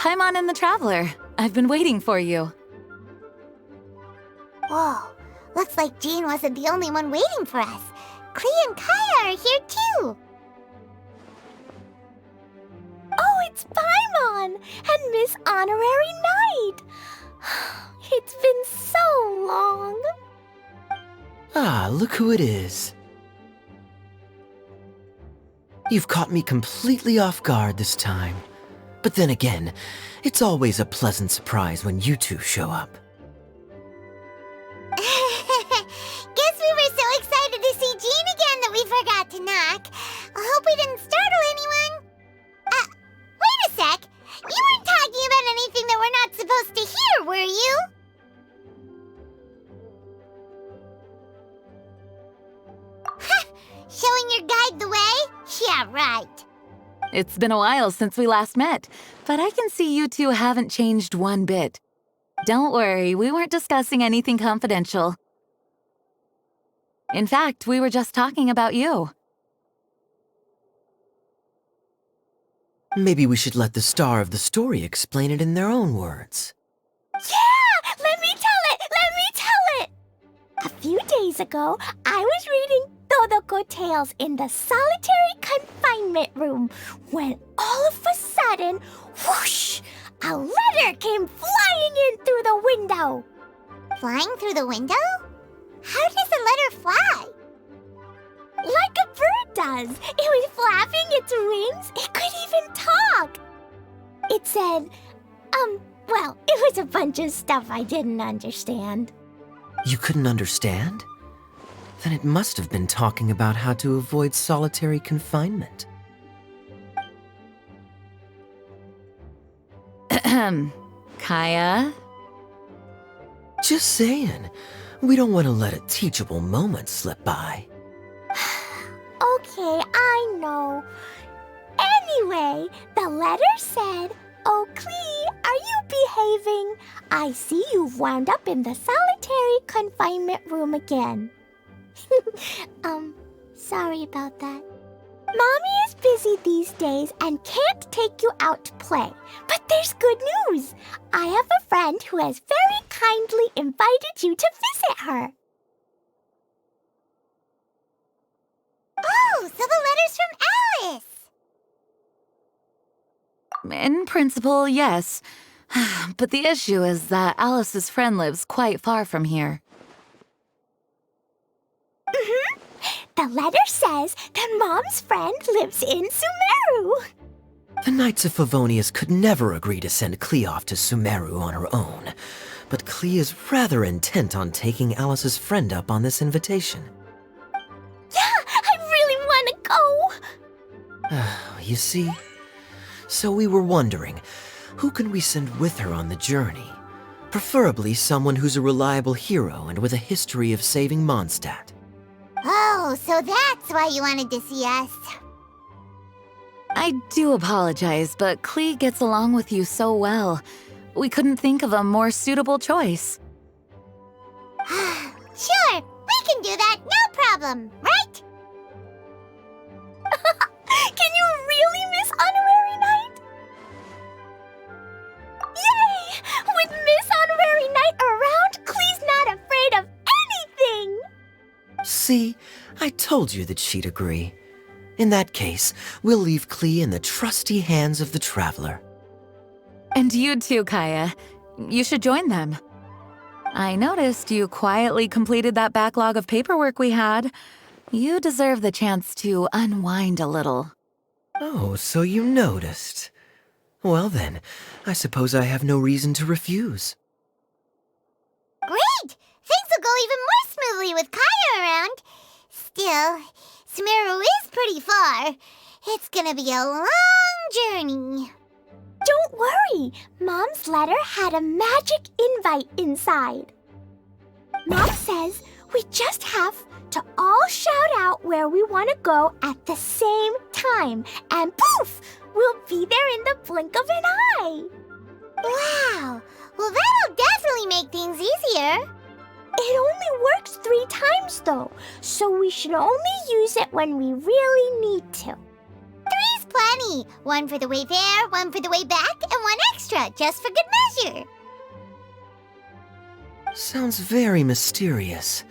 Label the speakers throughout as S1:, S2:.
S1: Paimon and the Traveler. I've been waiting for you.
S2: Whoa, looks like Jean wasn't the only one waiting for us. Klee and Kaya are here too.
S3: Oh, it's Paimon and Miss Honorary Knight. It's been so long.
S4: Ah, look who it is. You've caught me completely off guard this time. But then again, it's always a pleasant surprise when you two show up.
S2: Guess we were so excited to see Jean again that we forgot to knock. I hope we didn't startle anyone. Wait a sec. You weren't talking about anything that we're not supposed to hear, were you? Showing your guide the way? Yeah, right.
S1: It's been a while since we last met, but I can see you two haven't changed one bit. Don't worry, we weren't discussing anything confidential. In fact, we were just talking about you.
S4: Maybe we should let the star of the story explain it in their own words.
S3: Yeah! Let me tell it! Let me tell it! A few days ago, I was reading Todoko Tales in the solitary confinement room when all of a sudden, whoosh! A letter came flying in through the window.
S2: Flying through the window? How does a letter fly?
S3: Like a bird does. It was flapping its wings. It could even talk. It said, well, it was a bunch of stuff I didn't understand.
S4: You couldn't understand? Then it must have been talking about how to avoid solitary confinement.
S1: Kaya?
S4: Just saying. We don't want to let a teachable moment slip by.
S3: Okay, I know. Anyway, the letter said, "Oh, Klee, are you behaving? I see you've wound up in the solitary confinement room again." Sorry about that. Mommy is busy these days and can't take you out to play. But there's good news. I have a friend who has very kindly invited you to visit her.
S2: Oh, so the letter's from Alice.
S1: In principle, yes. But the issue is that Alice's friend lives quite far from here.
S3: The letter says that Mom's friend lives in Sumeru.
S4: The Knights of Favonius could never agree to send Klee off to Sumeru on her own, but Klee is rather intent on taking Alice's friend up on this invitation.
S3: Yeah, I really want to go.
S4: You see? So we were wondering, who can we send with her on the journey? Preferably someone who's a reliable hero and with a history of saving Mondstadt.
S2: Oh, so that's why you wanted to see us.
S1: I do apologize, but Klee gets along with you so well. We couldn't think of a more suitable choice.
S2: Sure, we can do that, no problem, right?
S3: Can you really, Miss Honorary Knight? Yay! With Miss Honorary Knight around, Klee's not afraid of anything!
S4: See, I told you that she'd agree. In that case, we'll leave Klee in the trusty hands of the Traveler.
S1: And you too, Kaya. You should join them. I noticed you quietly completed that backlog of paperwork we had. You deserve the chance to unwind a little.
S4: Oh, so you noticed. Well then, I suppose I have no reason to refuse.
S2: Great! Things will go even more smoothly with Kaya around. Still, Sumeru is pretty far. It's gonna be a long journey.
S3: Don't worry, Mom's letter had a magic invite inside. Mom says we just have to all shout out where we want to go at the same time, and poof, we'll be there in the blink of an eye.
S2: Wow! Well, that'll definitely make things easier.
S3: It only works 3 times though, so we should only use it when we really need to.
S2: 3's plenty. One for the way there, one for the way back, and one extra, just for good measure.
S4: Sounds very mysterious.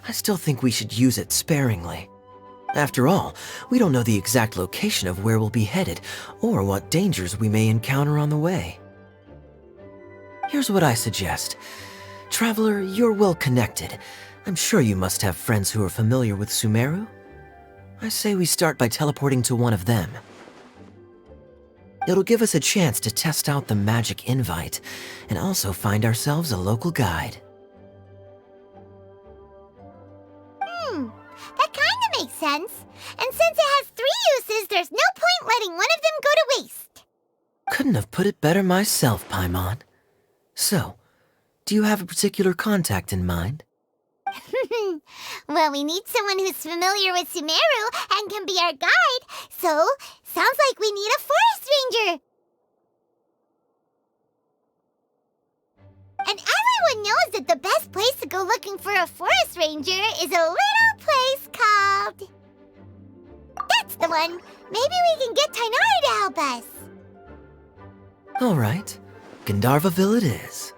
S4: I still think we should use it sparingly. After all, we don't know the exact location of where we'll be headed, or what dangers we may encounter on the way. Here's what I suggest. Traveler, you're well connected. I'm sure you must have friends who are familiar with Sumeru. I say we start by teleporting to one of them. It'll give us a chance to test out the magic invite, and also find ourselves a local guide.
S2: That kinda makes sense. And since it has 3 uses, there's no point letting one of them go to waste.
S4: Couldn't have put it better myself, Paimon. So, do you have a particular contact in mind?
S2: Well, we need someone who's familiar with Sumeru and can be our guide, so sounds like we need a forest ranger. And everyone knows that the best place to go looking for a forest ranger is a little place called... That's the one! Maybe we can get Tainari to help us.
S4: Alright, Gandharvaville it is.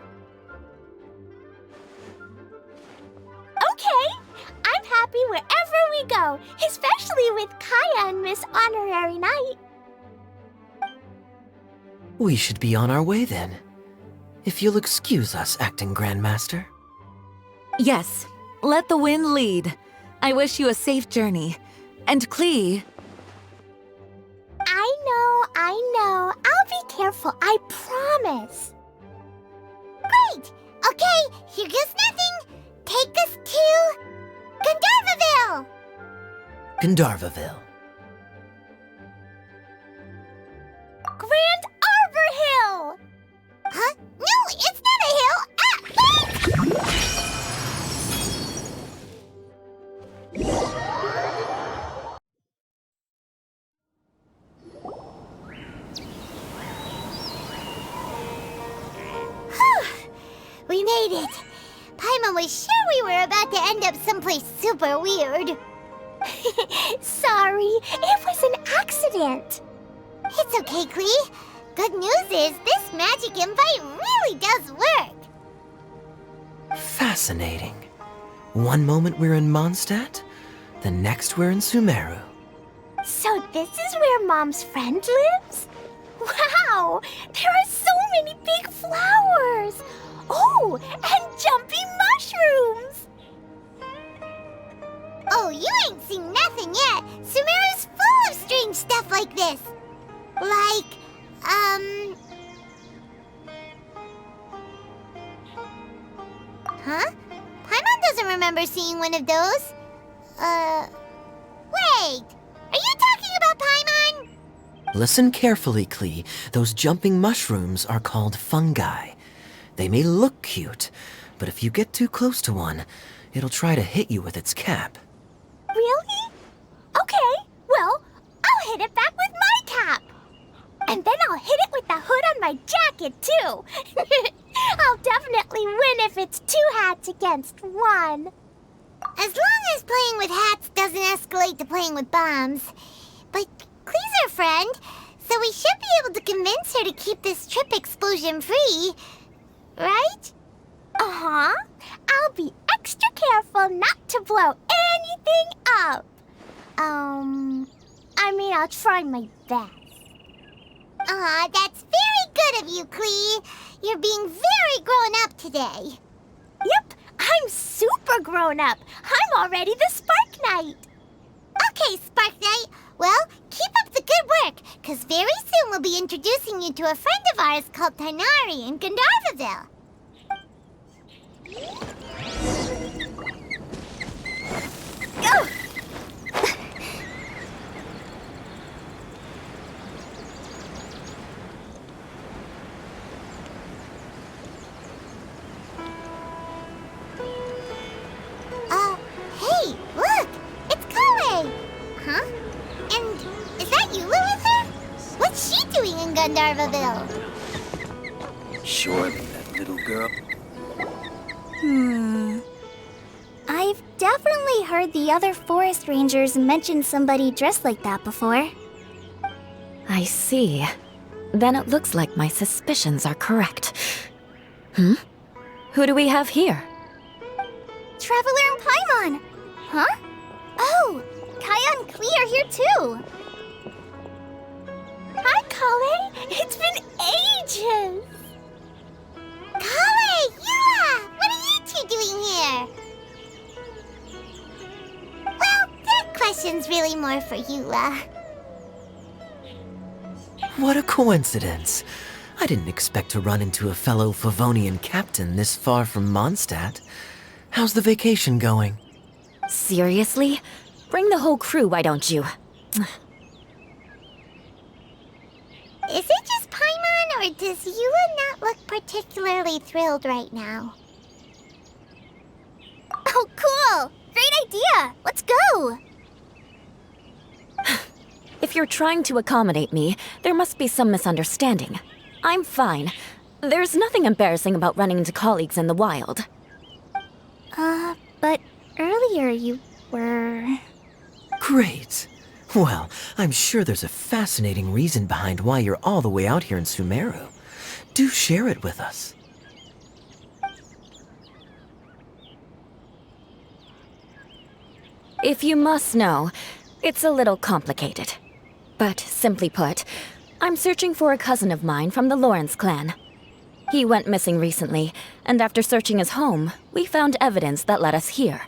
S3: Okay, I'm happy wherever we go, especially with Kaya and Miss Honorary Knight.
S4: We should be on our way then. If you'll excuse us, Acting Grandmaster.
S1: Yes, let the wind lead. I wish you a safe journey. And Klee...
S3: I know. I'll be careful, I promise.
S2: Great! Okay, here goes nothing. Take us to... Gandharvaville!
S4: Gandharvaville.
S3: Grand Arbor Hill!
S2: Huh? No, it's not a hill! We made it. Paimon was sure we were about to end up someplace super weird.
S3: Sorry, it was an accident.
S2: It's okay, Klee. Good news is this magic invite really does work.
S4: Fascinating. One moment we're in Mondstadt, the next we're in Sumeru.
S3: So this is where Mom's friend lives? Wow, there are so many big flowers. Oh, and jumpy mushrooms.
S2: Oh, you ain't seen nothing yet. Sumeru's full of strange stuff like this. Like, Huh? Paimon doesn't remember seeing one of those. Wait! Are you talking about Paimon?
S4: Listen carefully, Klee. Those jumping mushrooms are called fungi. They may look cute, but if you get too close to one, it'll try to hit you with its cap.
S3: Really? Okay, well, I'll hit it back with my cap. And then I'll hit it with the hood on my jacket, too. I'll definitely win if it's 2 hats against 1.
S2: As long as playing with hats doesn't escalate to playing with bombs. But Klee's our friend, so we should be able to convince her to keep this trip explosion-free. Right?
S3: Uh-huh. I'll be extra careful not to blow anything up. I'll try my best.
S2: Aw, that's very good of you, Klee. You're being very grown up today.
S3: Yep, I'm super grown up. I'm already the Spark Knight.
S2: Okay, Spark Knight. Well, keep up the good work, because very soon we'll be introducing you to a friend of ours called Tainari in Gandharvaville.
S3: Go!
S2: Hey, look! It's Kale! Huh? And is that Yula with her? What's she doing in Gandharvaville?
S5: Surely that little girl.
S6: I've definitely heard the other forest rangers mention somebody dressed like that before.
S1: I see. Then it looks like my suspicions are correct. Who do we have here?
S6: Traveler and Paimon! Huh? Oh, Kaya and Klee are here too!
S3: Hi, Kale. It's been ages.
S2: Kale, Yula! What are you two doing here? Well, that question's really more for Yula.
S4: What a coincidence. I didn't expect to run into a fellow Favonian captain this far from Mondstadt. How's the vacation going?
S1: Seriously? Bring the whole crew, why don't you?
S2: Is it just Paimon, or does Yula not look particularly thrilled right now?
S6: Oh, cool! Great idea! Let's go!
S1: If you're trying to accommodate me, there must be some misunderstanding. I'm fine. There's nothing embarrassing about running into colleagues in the wild.
S6: But earlier you were...
S4: Great. Well, I'm sure there's a fascinating reason behind why you're all the way out here in Sumeru. Do share it with us.
S1: If you must know, it's a little complicated. But simply put, I'm searching for a cousin of mine from the Lawrence clan. He went missing recently, and after searching his home, we found evidence that led us here.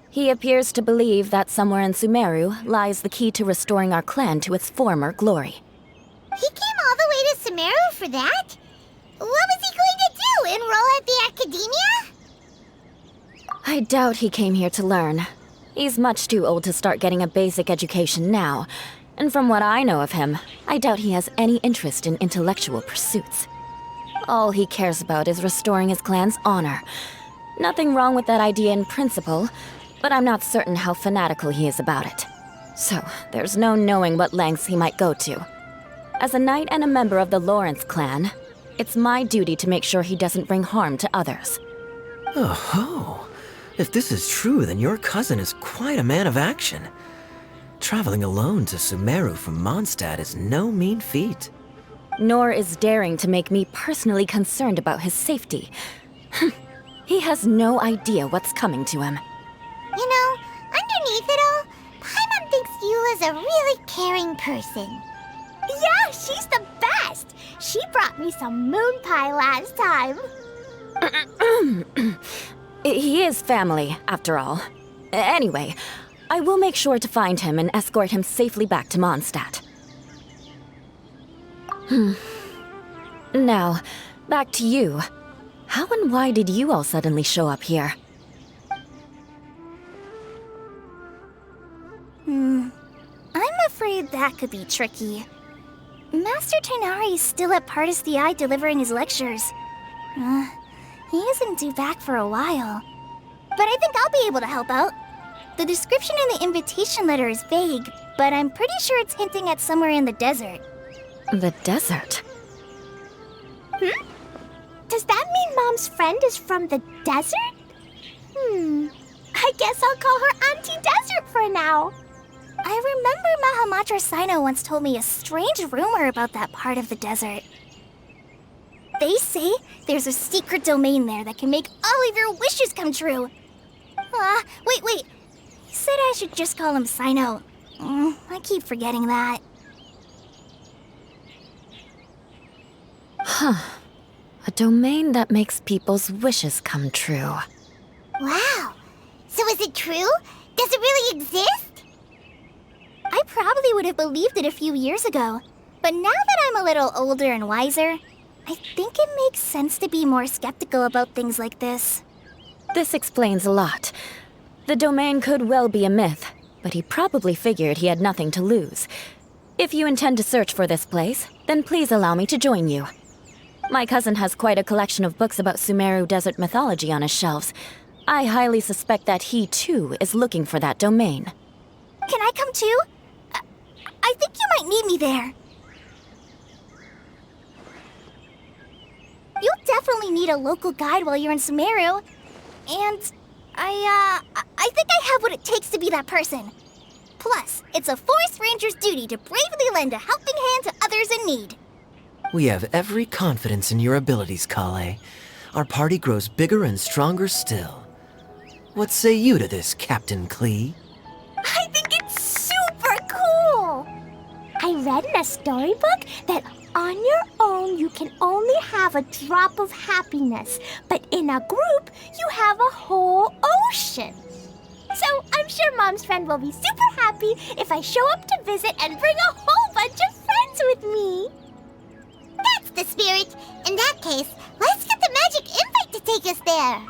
S1: He appears to believe that somewhere in Sumeru lies the key to restoring our clan to its former glory.
S2: He came all the way to Sumeru for that? What was he going to do, enroll at the academia?
S1: I doubt he came here to learn. He's much too old to start getting a basic education now, and from what I know of him, I doubt he has any interest in intellectual pursuits. All he cares about is restoring his clan's honor. Nothing wrong with that idea in principle, but I'm not certain how fanatical he is about it. So, there's no knowing what lengths he might go to. As a knight and a member of the Lawrence clan, it's my duty to make sure he doesn't bring harm to others.
S4: Oh-ho! If this is true, then your cousin is quite a man of action. Traveling alone to Sumeru from Mondstadt is no mean feat.
S1: Nor is daring to make me personally concerned about his safety. He has no idea what's coming to him.
S2: You know, underneath it all, Paimon thinks Yula's a really caring person.
S3: Yeah, she's the best. She brought me some moon pie last time.
S1: He is family, after all. Anyway, I will make sure to find him and escort him safely back to Mondstadt. Now, back to you. How and why did you all suddenly show up here?
S6: I'm afraid that could be tricky. Master Tighnari is still at Partis the Eye delivering his lectures. He isn't due back for a while. But I think I'll be able to help out. The description in the invitation letter is vague, but I'm pretty sure it's hinting at somewhere in the desert.
S1: The desert?
S3: Does that mean Mom's friend is from the desert? I guess I'll call her Auntie Desert for now.
S6: I remember Mahamatra Sino once told me a strange rumor about that part of the desert. They say there's a secret domain there that can make all of your wishes come true. Wait. He said I should just call him Sino. I keep forgetting that.
S1: A domain that makes people's wishes come true.
S2: Wow. So is it true? Does it really exist?
S6: I probably would have believed it a few years ago. But now that I'm a little older and wiser, I think it makes sense to be more skeptical about things like this.
S1: This explains a lot. The domain could well be a myth, but he probably figured he had nothing to lose. If you intend to search for this place, then please allow me to join you. My cousin has quite a collection of books about Sumeru desert mythology on his shelves. I highly suspect that he, too, is looking for that domain.
S6: Can I come too? I think you might need me there. You'll definitely need a local guide while you're in Sumeru. And I think I have what it takes to be that person. Plus, it's a forest ranger's duty to bravely lend a helping hand to others in need.
S4: We have every confidence in your abilities, Kale. Our party grows bigger and stronger still. What say you to this, Captain Klee?
S3: I think it's super cool! I read in a storybook that on your own you can only have a drop of happiness, but in a group you have a whole ocean. So I'm sure Mom's friend will be super happy if I show up to visit and bring a whole bunch of friends with me.
S2: That's the spirit. In that case, let's get the magic invite to take us there.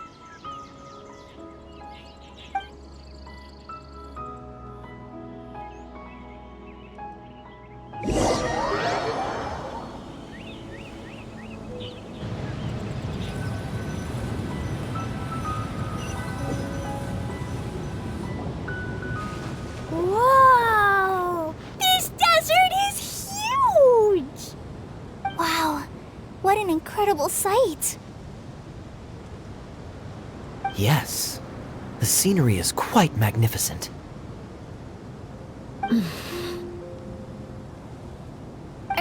S3: Whoa! This desert is huge!
S6: Wow, what an incredible sight.
S4: Yes. The scenery is quite magnificent.
S6: Are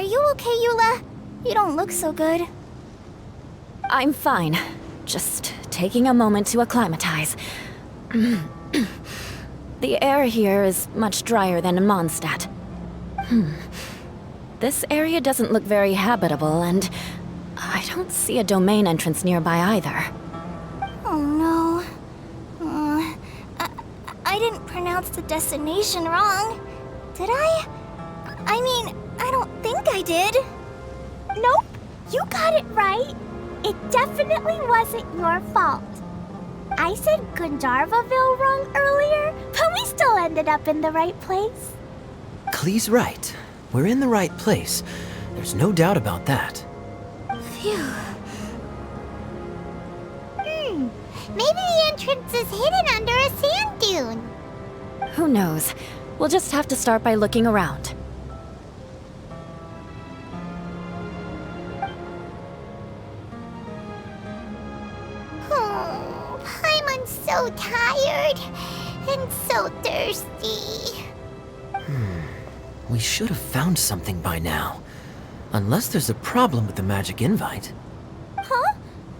S6: you okay, Eula? You don't look so good.
S1: I'm fine. Just taking a moment to acclimatize. The air here is much drier than in Mondstadt. This area doesn't look very habitable, and I don't see a domain entrance nearby either.
S6: Oh no. I didn't pronounce the destination wrong. Did I? I mean, I don't think I did.
S3: Nope, you got it right. It definitely wasn't your fault. I said Gandharvaville wrong earlier, but we still ended up in the right place.
S4: Klee's right. We're in the right place. There's no doubt about that.
S6: Phew.
S2: Maybe the entrance is hidden under a sand dune.
S1: Who knows? We'll just have to start by looking around.
S2: Oh, Paimon's so tired and so thirsty.
S4: We should have found something by now. Unless there's a problem with the magic invite.
S3: Huh?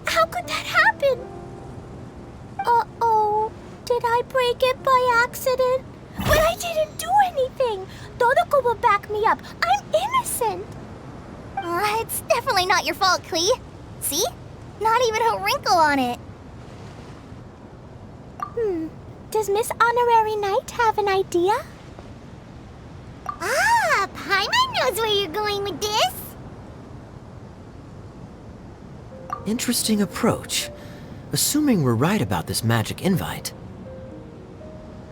S3: How could that happen? Uh-oh. Did I break it by accident? But I didn't do anything. Todoko will back me up. I'm innocent.
S6: It's definitely not your fault, Klee. See? Not even a wrinkle on it.
S3: Does Miss Honorary Knight have an idea?
S2: Ah, Paimon knows where you're going with this.
S4: Interesting approach. Assuming we're right about this magic invite.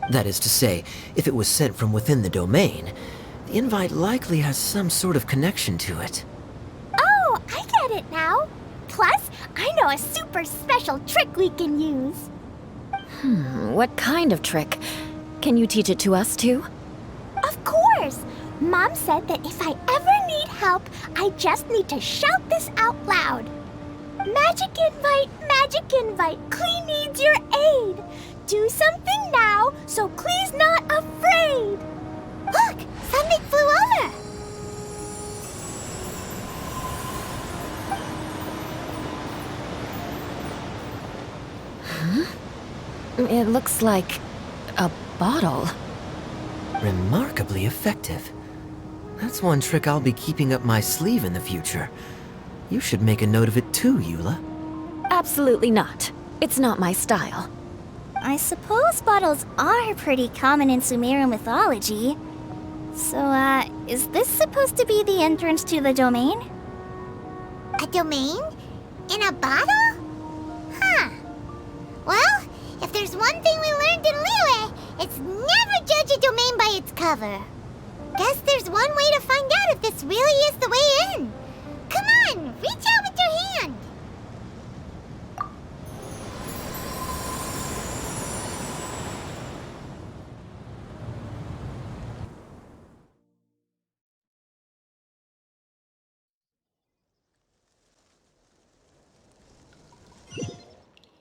S4: That is to say, if it was sent from within the domain, the invite likely has some sort of connection to it.
S3: Oh, I get it now. Plus, I know a super special trick we can use.
S1: What kind of trick? Can you teach it to us too?
S3: Of course! Mom said that if I ever need help, I just need to shout this out loud. Magic invite, Klee needs your aid. Do something now so Klee's not afraid.
S2: Look, something flew over.
S1: It looks like a bottle.
S4: Remarkably effective. That's one trick I'll be keeping up my sleeve in the future. You should make a note of it too, Eula.
S1: Absolutely not. It's not my style.
S6: I suppose bottles are pretty common in Sumerian mythology. So, is this supposed to be the entrance to the domain?
S2: A domain? In a bottle? Huh. Well, if there's one thing we learned in Liyue, it's never judge a domain by its cover. Guess there's one way to find out if this really is the way in. Come on, reach out with your hand.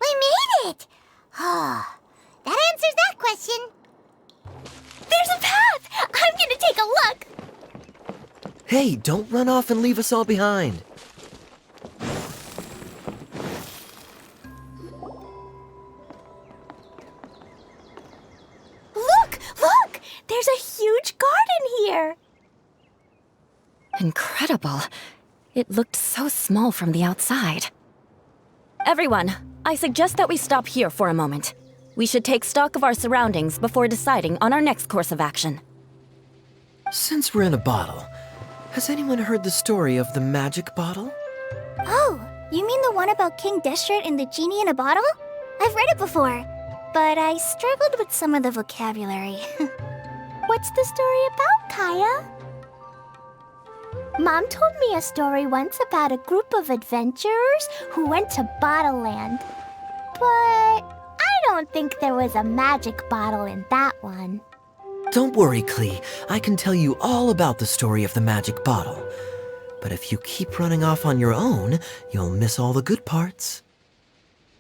S2: We made it! Oh, that answers that question.
S3: There's a path!
S4: Hey, don't run off and leave us all behind.
S3: Look! There's a huge garden here!
S1: Incredible. It looked so small from the outside. Everyone, I suggest that we stop here for a moment. We should take stock of our surroundings before deciding on our next course of action.
S4: Since we're in a bottle, has anyone heard the story of the magic bottle?
S6: Oh, you mean the one about King Deshret and the genie in a bottle? I've read it before, but I struggled with some of the vocabulary.
S3: What's the story about, Kaya? Mom told me a story once about a group of adventurers who went to Bottle Land. But I don't think there was a magic bottle in that one.
S4: Don't worry, Klee. I can tell you all about the story of the magic bottle. But if you keep running off on your own, you'll miss all the good parts.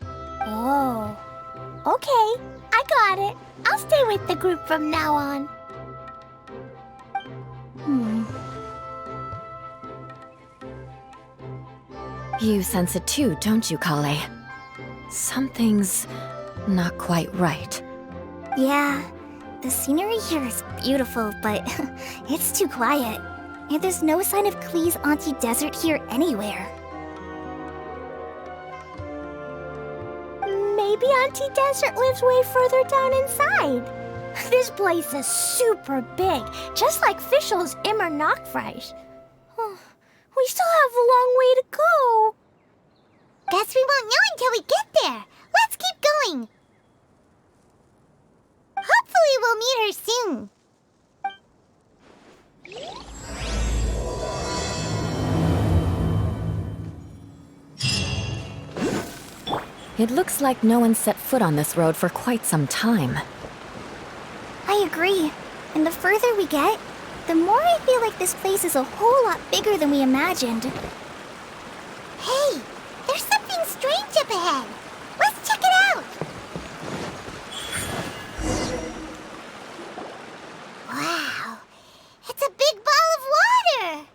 S3: Oh, okay. I got it. I'll stay with the group from now on.
S1: You sense it too, don't you, Kale? Something's not quite right.
S6: Yeah, the scenery here is beautiful, but it's too quiet. And there's no sign of Klee's Auntie Desert here anywhere.
S3: Maybe Auntie Desert lives way further down inside. This place is super big, just like Fischl's Immer Nachtreich. We still have a long way to go.
S2: Guess we won't know until we get there. Let's keep going. Hopefully we'll meet her soon.
S1: It looks like no one set foot on this road for quite some time.
S6: I agree. And the further we get, the more I feel like this place is a whole lot bigger than we imagined.
S2: Hey, there's something strange up ahead. Let's check it out. Wow, it's a big ball of water.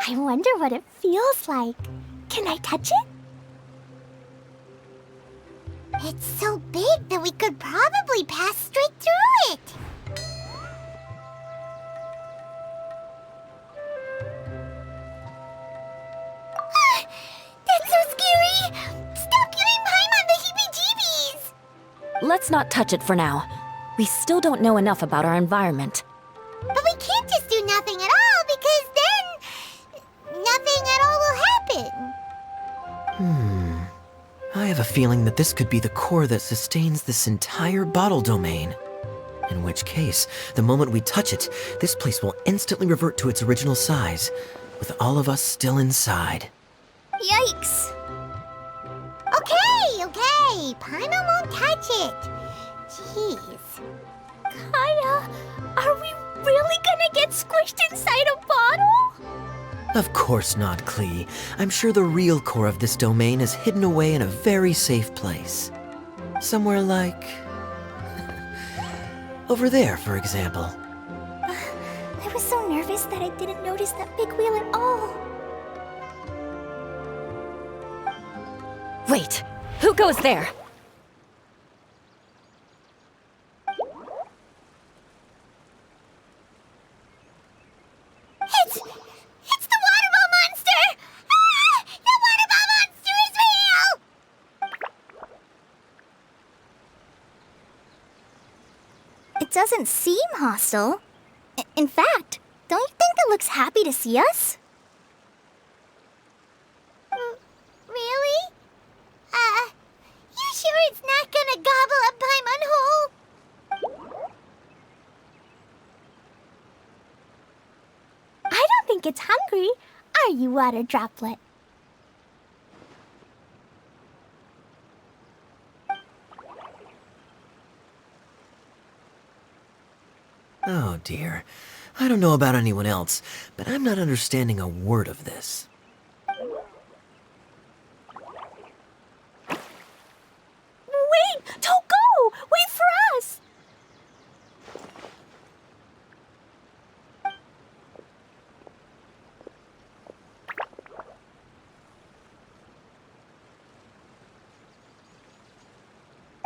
S3: I wonder what it feels like. Can I touch it?
S2: It's so big that we could probably pass straight through it. That's so scary! Stop giving Paimon the heebie-jeebies!
S1: Let's not touch it for now. We still don't know enough about our environment.
S2: But we can't just do nothing at all, because then nothing at all will happen.
S4: I have a feeling that this could be the core that sustains this entire bottle domain. In which case, the moment we touch it, this place will instantly revert to its original size, with all of us still inside.
S6: Yikes!
S2: Okay. Paimon won't touch it. Jeez.
S3: Kaya, are we really gonna get squished inside a bottle?
S4: Of course not, Klee. I'm sure the real core of this domain is hidden away in a very safe place. Somewhere like... over there, for example.
S6: I was so nervous that I didn't notice that big wheel at all.
S1: Wait, who goes there?
S2: It's the water ball monster! Ah! The water ball monster is real!
S6: It doesn't seem hostile. In fact, don't you think it looks happy to see us?
S2: Really? You sure it's not gonna gobble up Paimon whole?
S3: I don't think it's hungry. Are you, Water Droplet?
S4: Oh dear. I don't know about anyone else, but I'm not understanding a word of this.
S3: Wait! Don't go! Wait for us!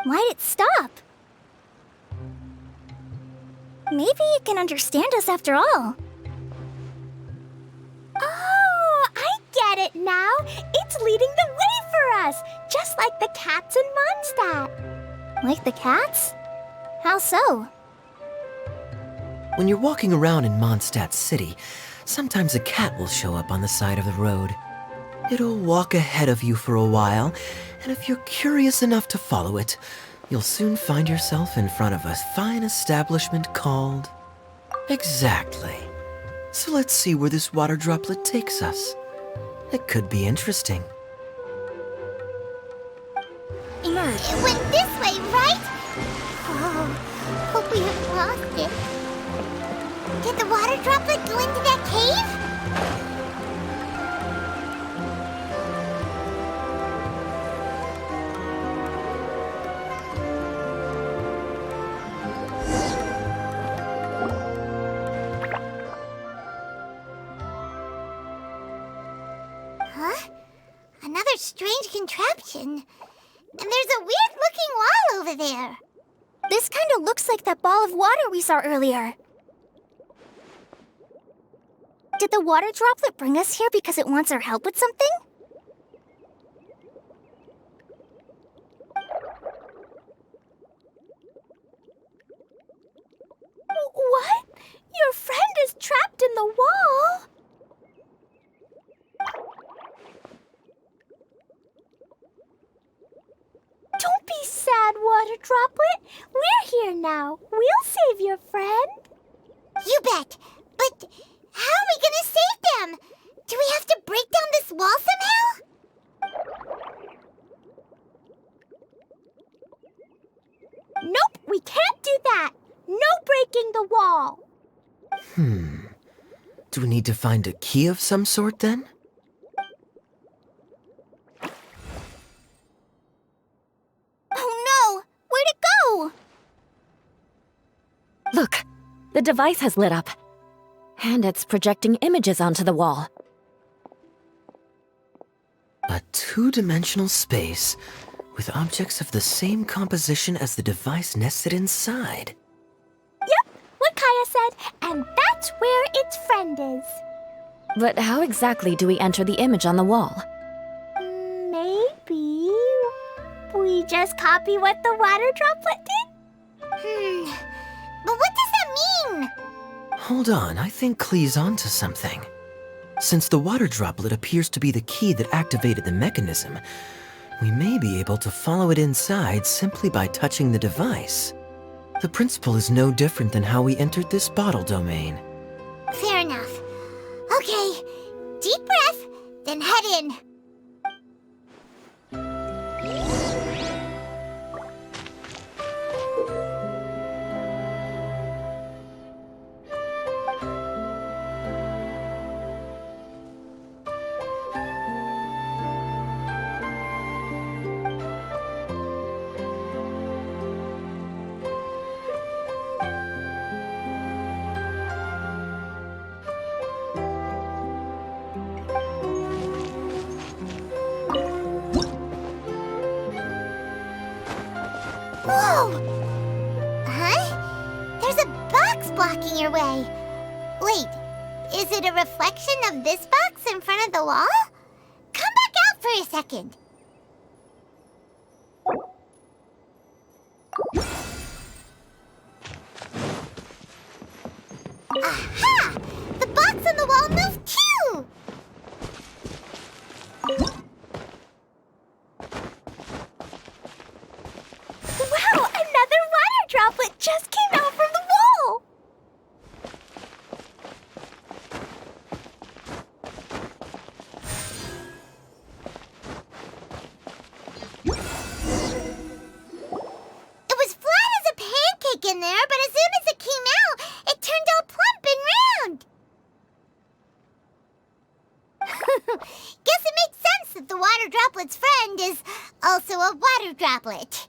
S6: Why'd it stop? Maybe it can understand us after all.
S3: Oh, I get it now. It's leading the way for us, just like the cats in Mondstadt.
S6: Like the cats? How so?
S4: When you're walking around in Mondstadt City, sometimes a cat will show up on the side of the road. It'll walk ahead of you for a while, and if you're curious enough to follow it, you'll soon find yourself in front of a fine establishment called... Exactly. So let's see where this water droplet takes us. It could be interesting.
S6: Emerge.
S2: It went this way, right? Oh, hope we haven't lost it. Did the water droplet go into that cave? Huh? Another strange contraption. And there's a weird-looking wall over there.
S6: This kind of looks like that ball of water we saw earlier. Did the water droplet bring us here because it wants our help with something?
S3: What? Your friend is trapped in the wall? Don't be sad, Water Droplet. We're here now. We'll save your friend.
S2: You bet. But how are we gonna save them? Do we have to break down this wall somehow?
S3: Nope, we can't do that. No breaking the wall.
S4: Do we need to find a key of some sort then?
S6: Oh no! Where'd it go?
S1: Look, the device has lit up. And it's projecting images onto the wall.
S4: A two-dimensional space with objects of the same composition as the device nested inside.
S3: Yep, what Kaya said, and that's where its friend is.
S1: But how exactly do we enter the image on the wall?
S3: Maybe we just copy what the water droplet did?
S2: But what does that mean?
S4: Hold on, I think Klee's onto something. Since the water droplet appears to be the key that activated the mechanism, we may be able to follow it inside simply by touching the device. The principle is no different than how we entered this bottle domain.
S2: Fair enough. Okay, deep breath, then head in. Whoa! Huh? There's a box blocking your way. Wait, is it a reflection of this box in front of the wall? Come back out for a second. Aha! The box on the wall moved too!
S3: Wow, another water droplet just came out from the wall!
S2: It was flat as a pancake in there, but as soon as it came out, it turned all plump and round. Guess it makes sense that the water droplet's friend is also a water droplet.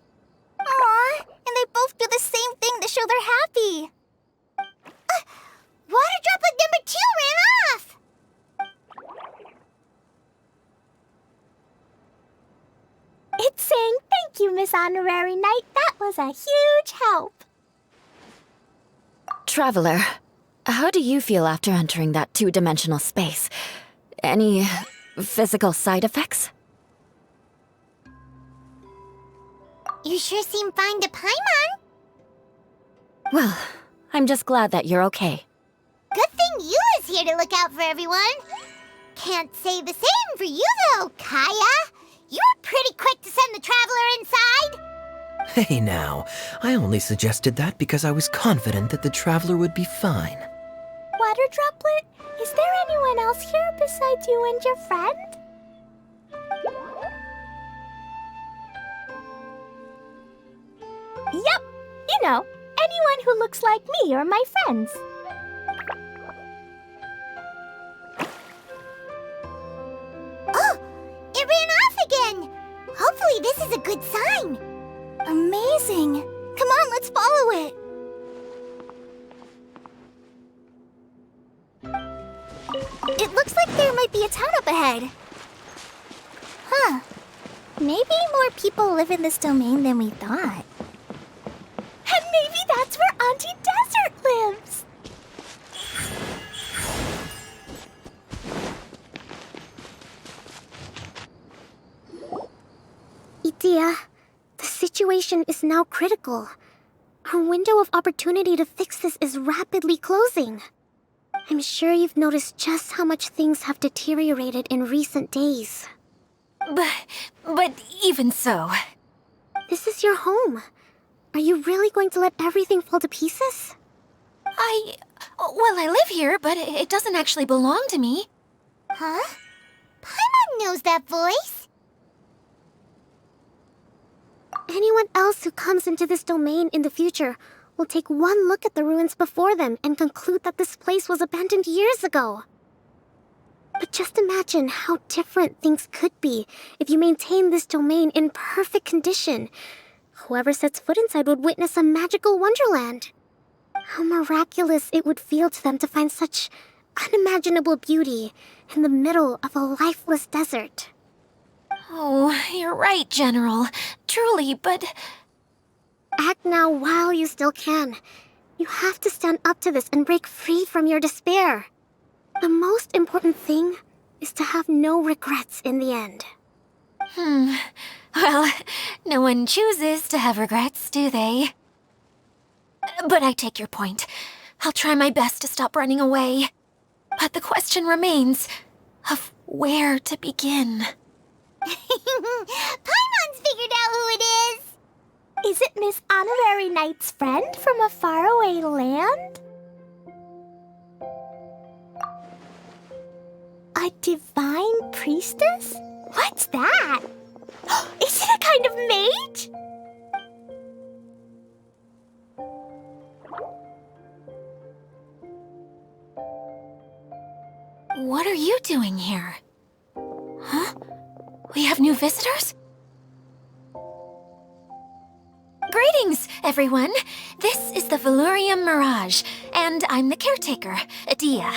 S6: Aw, and they both do the same thing to show they're happy.
S2: Water droplet number 2 ran off.
S3: It's saying thank you, Miss Honorary Knight. That was a huge help.
S1: Traveler, how do you feel after entering that two-dimensional space? Any physical side effects?
S2: You sure seem fine to Paimon.
S1: Well, I'm just glad that you're okay.
S2: Good thing Eula's here to look out for everyone. Can't say the same for you, though, Kaya. You were pretty quick to send the Traveler inside.
S4: Hey now, I only suggested that because I was confident that the Traveler would be fine.
S3: Water Droplet, is there anyone else here besides you and your friend? Yep, you know, anyone who looks like me or my friends.
S2: Oh, it ran off again. Hopefully this is a good sign.
S6: Amazing! Come on, let's follow it! It looks like there might be a town up ahead. Huh. Maybe more people live in this domain than we thought.
S3: And maybe that's where Auntie Desert lives.
S5: Idia, the situation is now critical. Our window of opportunity to fix this is rapidly closing. I'm sure you've noticed just how much things have deteriorated in recent days.
S1: But even so...
S5: This is your home. Are you really going to let everything fall to pieces?
S1: Well, I live here, but it doesn't actually belong to me.
S2: Huh? Paimon knows that voice.
S5: Anyone else who comes into this domain in the future will take one look at the ruins before them and conclude that this place was abandoned years ago. But just imagine how different things could be if you maintain this domain in perfect condition. Whoever sets foot inside would witness a magical wonderland. How miraculous it would feel to them to find such unimaginable beauty in the middle of a lifeless desert.
S1: Oh, you're right, General. Truly, but...
S5: Act now while you still can. You have to stand up to this and break free from your despair. The most important thing is to have no regrets in the end.
S1: Well, no one chooses to have regrets, do they? But I take your point. I'll try my best to stop running away. But the question remains of where to begin.
S2: Paimon's figured out who it is.
S3: Is it Miss Honorary Knight's friend from a faraway land? A divine priestess? What's that? Is it a kind of mage?
S1: What are you doing here? Huh? We have new visitors? Greetings, everyone! This is the Valurium Mirage, and I'm the caretaker, Adia.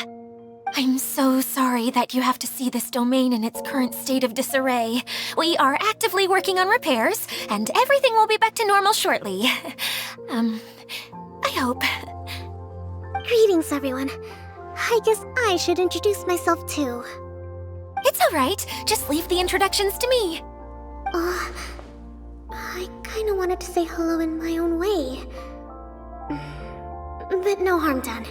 S1: I'm so sorry that you have to see this domain in its current state of disarray. We are actively working on repairs, and everything will be back to normal shortly. I hope.
S5: Greetings, everyone. I guess I should introduce myself too.
S1: It's all right. Just leave the introductions to me.
S5: I kinda wanted to say hello in my own way. But no harm done.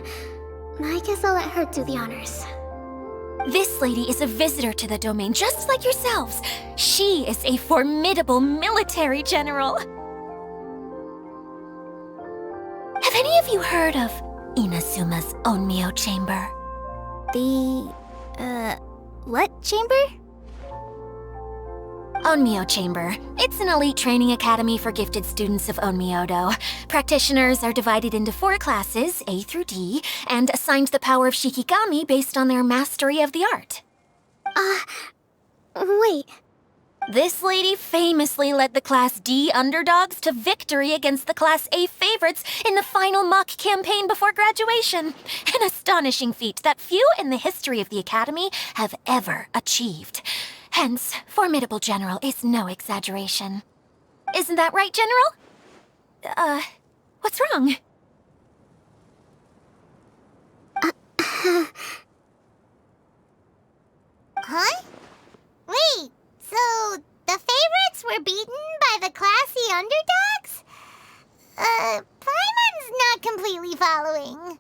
S5: I guess I'll let her do the honors.
S1: This lady is a visitor to the domain, just like yourselves. She is a formidable military general. Have any of you heard of Inazuma's Onmyo Chamber?
S6: What chamber?
S1: Onmyo Chamber. It's an elite training academy for gifted students of Onmyodo. Practitioners are divided into 4 classes, A through D, and assigned the power of Shikigami based on their mastery of the art.
S5: Wait.
S1: This lady famously led the Class D underdogs to victory against the Class A favorites in the final mock campaign before graduation. An astonishing feat that few in the history of the Academy have ever achieved. Hence, formidable general is no exaggeration.
S3: Isn't that right, General? What's wrong?
S2: Huh? Wait, so the favorites were beaten by the classy underdogs? Paimon's not completely following.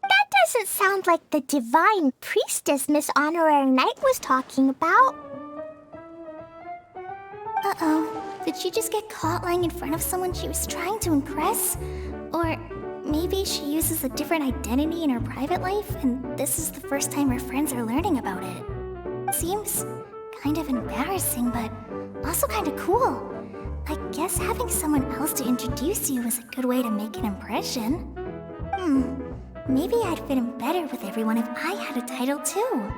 S3: That doesn't sound like the divine priestess Miss Honorary Knight was talking about. Uh-oh. Did she just get caught lying in front of someone she was trying to impress? Or maybe she uses a different identity in her private life, and this is the first time her friends are learning about it. Seems kind of embarrassing, but also kind of cool. I guess having someone else to introduce you is a good way to make an impression. Maybe I'd fit in better with everyone if I had a title too.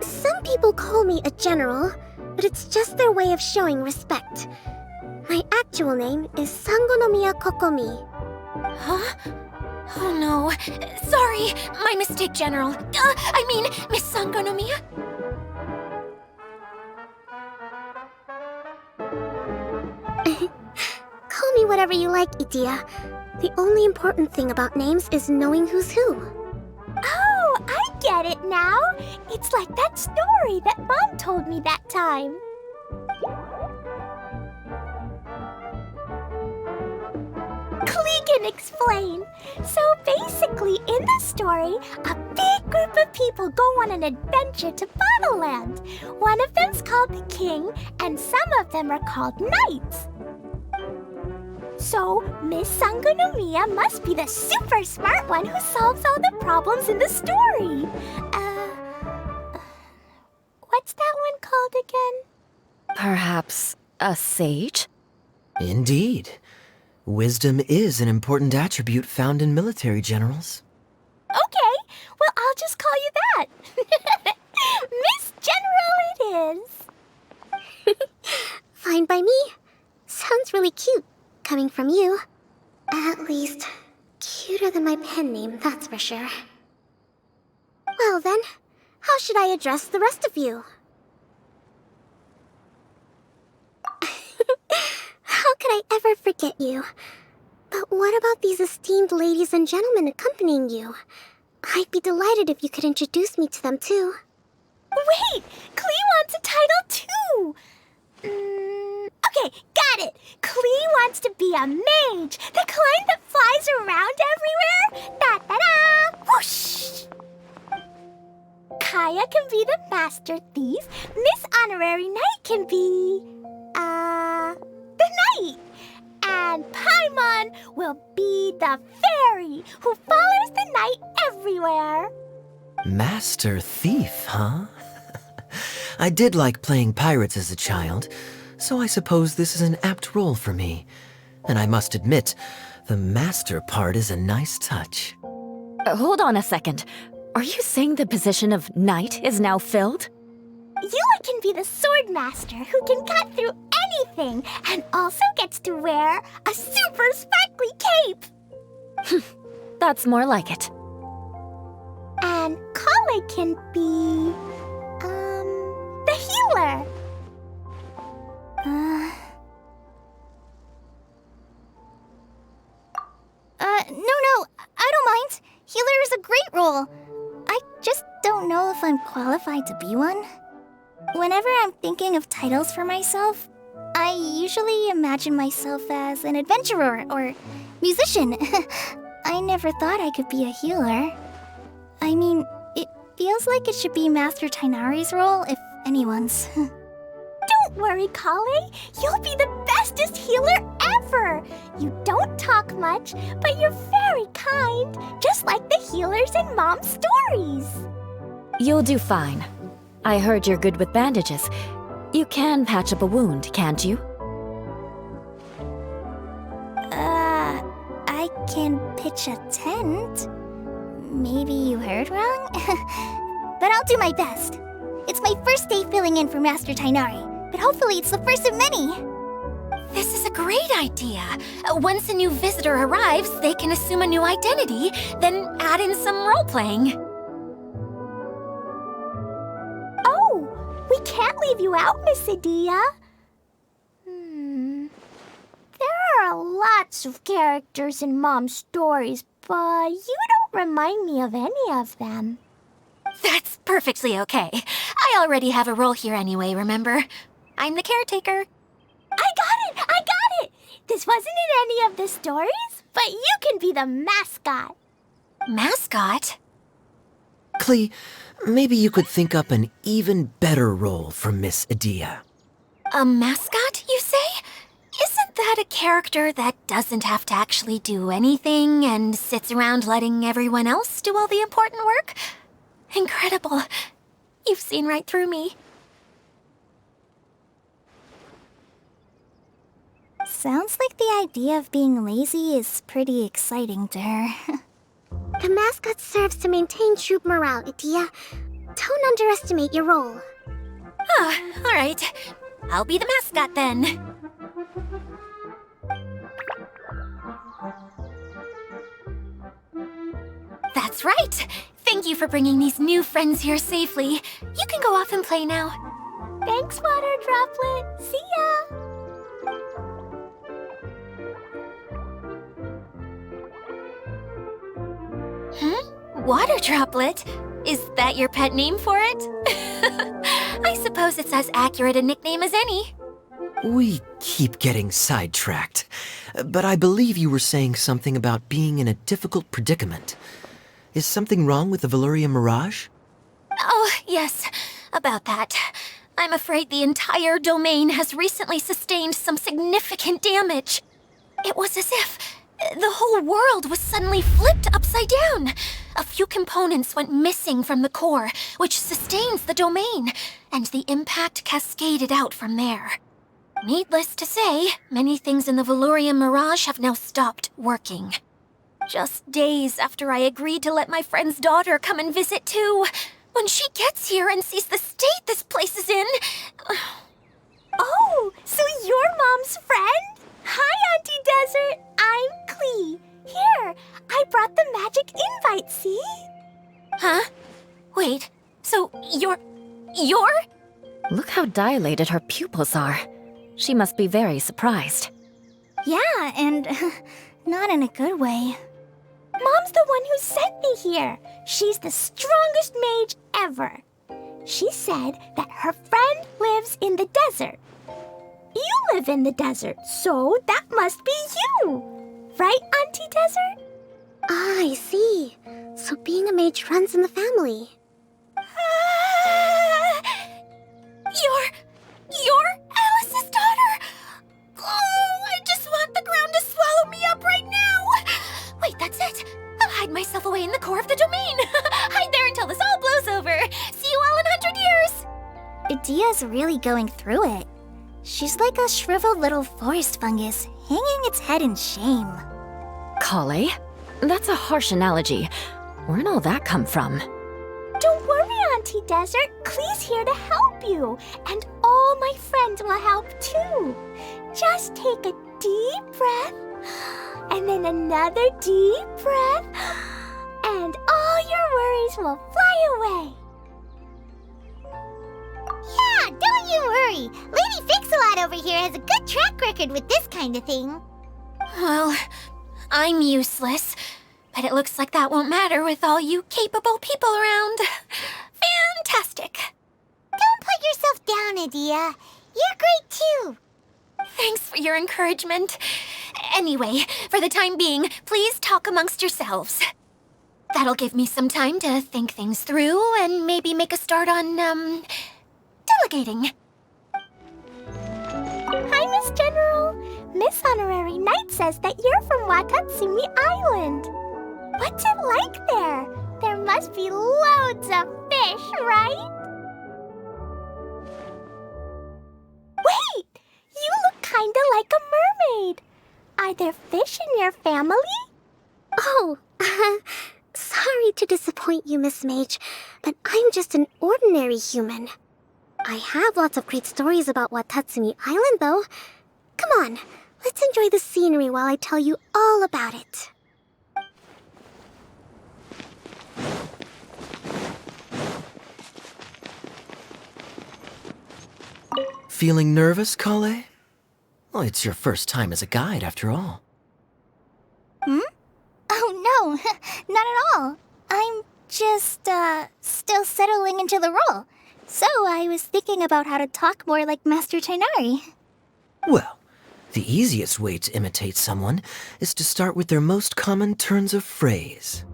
S5: Some people call me a general, but it's just their way of showing respect. My actual name is Sangonomiya Kokomi.
S3: Huh? Oh no. Sorry, my mistake, General. Miss Sangonomiya.
S5: Call me whatever you like, Itia. The only important thing about names is knowing who's who.
S3: Oh, I get it now. It's like that story that Mom told me that time. Klee can explain. So basically, in the story, a big group of people go on an adventure to Bottleland. One of them's called the King, and some of them are called Knights. So, Miss Sangonomiya must be the super smart one who solves all the problems in the story. What's that one called again?
S1: Perhaps a sage?
S4: Indeed. Wisdom is an important attribute found in military generals.
S3: Okay, well, I'll just call you that. Miss General it is.
S5: Fine by me. Sounds really cute, coming from you. At least, cuter than my pen name, that's for sure. Well then, how should I address the rest of you? How could I ever forget you? But what about these esteemed ladies and gentlemen accompanying you? I'd be delighted if you could introduce me to them too.
S3: Wait, Klee wants a title too. Okay, got it. Klee wants to be a mage, the kind that flies around everywhere. Da-da-da! Whoosh! Kaya can be the master thief. Miss Honorary Knight can be... the knight. And Paimon will be the fairy who follows the knight everywhere.
S4: Master Thief, huh? I did like playing pirates as a child, so I suppose this is an apt role for me. And I must admit, the master part is a nice touch.
S1: Hold on a second. Are you saying the position of knight is now filled?
S3: Yula can be the sword master who can cut through anything and also gets to wear a super sparkly cape.
S1: That's more like it.
S3: And Kale can be... the healer. No, I don't mind. Healer is a great role. I just don't know if I'm qualified to be one. Whenever I'm thinking of titles for myself, I usually imagine myself as an adventurer or musician. I never thought I could be a healer. I mean, it feels like it should be Master Tainari's role, if anyone's. Don't worry, Kale. You'll be the bestest healer ever. You don't talk much, but you're very kind, just like the healers in Mom's stories.
S1: You'll do fine. I heard you're good with bandages. You can patch up a wound, can't you?
S3: I can pitch a tent. Maybe you heard wrong? But I'll do my best. It's my first day filling in for Master Tainari, but hopefully it's the first of many.
S6: This is a great idea. Once a new visitor arrives, they can assume a new identity, then add in some role-playing.
S3: Oh, we can't leave you out, Miss Adia. There are lots of characters in Mom's stories, but you don't remind me of any of them.
S6: That's perfectly okay. I already have a role here anyway, remember? I'm the caretaker.
S3: I got it! This wasn't in any of the stories, but you can be the mascot.
S6: Mascot?
S4: Klee, maybe you could think up an even better role for Miss Adia.
S6: A mascot, you say? Isn't that a character that doesn't have to actually do anything and sits around letting everyone else do all the important work? Incredible. You've seen right through me.
S3: Sounds like the idea of being lazy is pretty exciting to her.
S5: The mascot serves to maintain troop morale, Adia. Don't underestimate your role.
S6: Ah, all right. I'll be the mascot then. That's right. Thank you for bringing these new friends here safely. You can go off and play now.
S3: Thanks, Water Droplet. See ya!
S6: Water Droplet? Is that your pet name for it? I suppose it's as accurate a nickname as any.
S4: We keep getting sidetracked, but I believe you were saying something about being in a difficult predicament. Is something wrong with the Valyria Mirage?
S6: Oh, yes, about that. I'm afraid the entire domain has recently sustained some significant damage. It was as if the whole world was suddenly flipped upside down. A few components went missing from the core, which sustains the domain, and the impact cascaded out from there. Needless to say, many things in the Valyria Mirage have now stopped working. Just days after I agreed to let my friend's daughter come and visit too. When she gets here and sees the state this place is in...
S3: Oh, so you're Mom's friend? Hi, Auntie Desert. I'm Klee. Here, I brought the magic invite, see?
S6: Huh? Wait, so you're...
S1: Look how dilated her pupils are. She must be very surprised.
S3: Yeah, and not in a good way. Mom's the one who sent me here. She's the strongest mage ever. She said that her friend lives in the desert. You live in the desert, so that must be you. Right, Auntie Desert?
S5: Ah, I see. So being a mage runs in the family.
S6: You're Alice's daughter? Oh, I just want the ground to swallow me up right now. Wait, that's it. I'll hide myself away in the core of the domain. Hide there until this all blows over. See you all in 100 years.
S3: Adia's really going through it. She's like a shriveled little forest fungus, hanging its head in shame.
S1: Kale? That's a harsh analogy. Where'd all that come from?
S3: Don't worry, Auntie Desert. Klee's here to help you. And all my friends will help too. Just take a deep breath, and then another deep breath, and all your worries will fly away.
S2: Yeah, don't you worry. Lady Fix-A-Lot over here has a good track record with this kind of thing.
S6: Well, I'm useless. But it looks like that won't matter with all you capable people around. Fantastic.
S2: Don't put yourself down, Adia. You're great too.
S6: Thanks for your encouragement. Anyway, for the time being, please talk amongst yourselves. That'll give me some time to think things through and maybe make a start on, delegating.
S3: Hi, Miss General. Miss Honorary Knight says that you're from Watatsumi Island. What's it like there? There must be loads of fish, right? Wait! You look kinda like a mermaid. Are there fish in your family?
S5: Oh, sorry to disappoint you, Miss Mage, but I'm just an ordinary human. I have lots of great stories about Watatsumi Island, though. Come on, let's enjoy the scenery while I tell you all about it.
S4: Feeling nervous, Kale? Well, it's your first time as a guide, after all.
S6: Oh, no, not at all. I'm just, still settling into the role. So I was thinking about how to talk more like Master Tainari.
S4: Well, the easiest way to imitate someone is to start with their most common turns of phrase.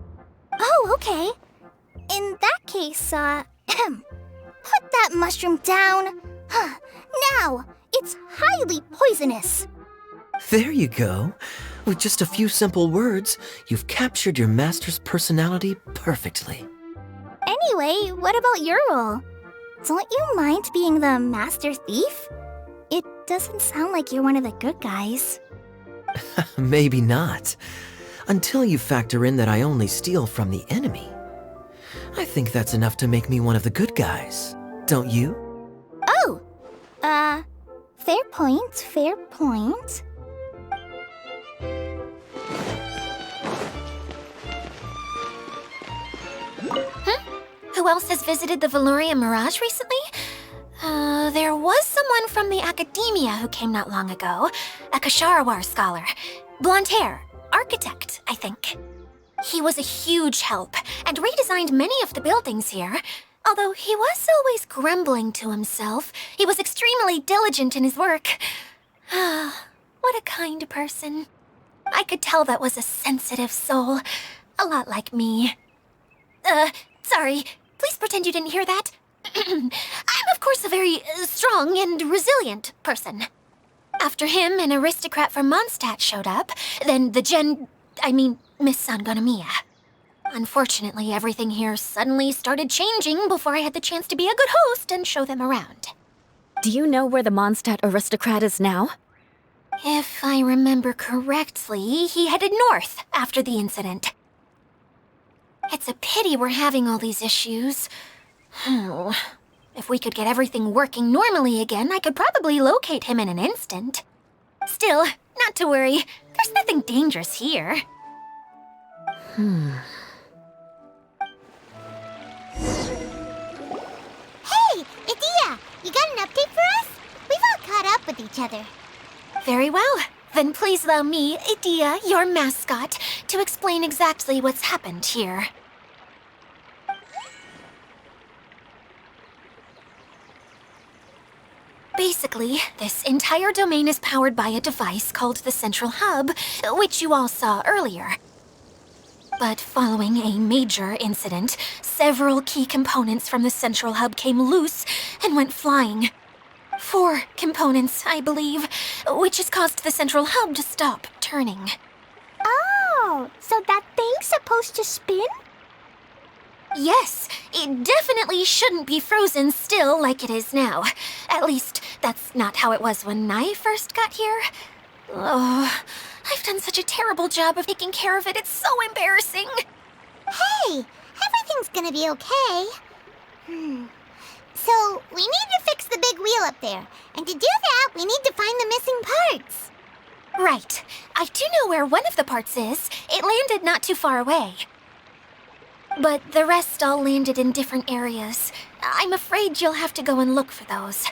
S6: Oh, okay. In that case, put that mushroom down. Now, it's highly poisonous.
S4: There you go. With just a few simple words, you've captured your master's personality perfectly.
S6: Anyway, what about your role? Don't you mind being the master thief? It doesn't sound like you're one of the good guys.
S4: Maybe not. Until you factor in that I only steal from the enemy. I think that's enough to make me one of the good guys. Don't you?
S6: Oh! Fair point, fair point.
S3: Who else has visited the Veloria Mirage recently? There was someone from the academia who came not long ago. A Kasharawar scholar. Blonde hair. Architect, I think. He was a huge help and redesigned many of the buildings here. Although he was always grumbling to himself, he was extremely diligent in his work. What a kind person. I could tell that was a sensitive soul. A lot like me. Sorry. Please pretend you didn't hear that. I'm, of course, a very strong and resilient person. After him, an aristocrat from Mondstadt showed up, then Miss Sangonomiya. Unfortunately, everything here suddenly started changing before I had the chance to be a good host and show them around.
S1: Do you know where the Mondstadt aristocrat is now?
S3: If I remember correctly, he headed north after the incident. It's a pity we're having all these issues. If we could get everything working normally again, I could probably locate him in an instant. Still, not to worry. There's nothing dangerous here.
S2: Hey, Idia, you got an update for us? We've all caught up with each other.
S3: Very well. Then please allow me, Idia, your mascot, to explain exactly what's happened here. Basically, this entire domain is powered by a device called the Central Hub, which you all saw earlier. But following a major incident, several key components from the Central Hub came loose and went flying. 4 components, I believe, which has caused the Central Hub to stop turning.
S6: Oh, so that thing's supposed to spin?
S3: Yes, it definitely shouldn't be frozen still like it is now. At least, that's not how it was when I first got here. Oh, I've done such a terrible job of taking care of it, it's so embarrassing.
S2: Hey, everything's gonna be okay. So, we need to fix the big wheel up there. And to do that, we need to find the missing parts.
S3: Right. I do know where one of the parts is. It landed not too far away. But the rest all landed in different areas. I'm afraid you'll have to go and look for those.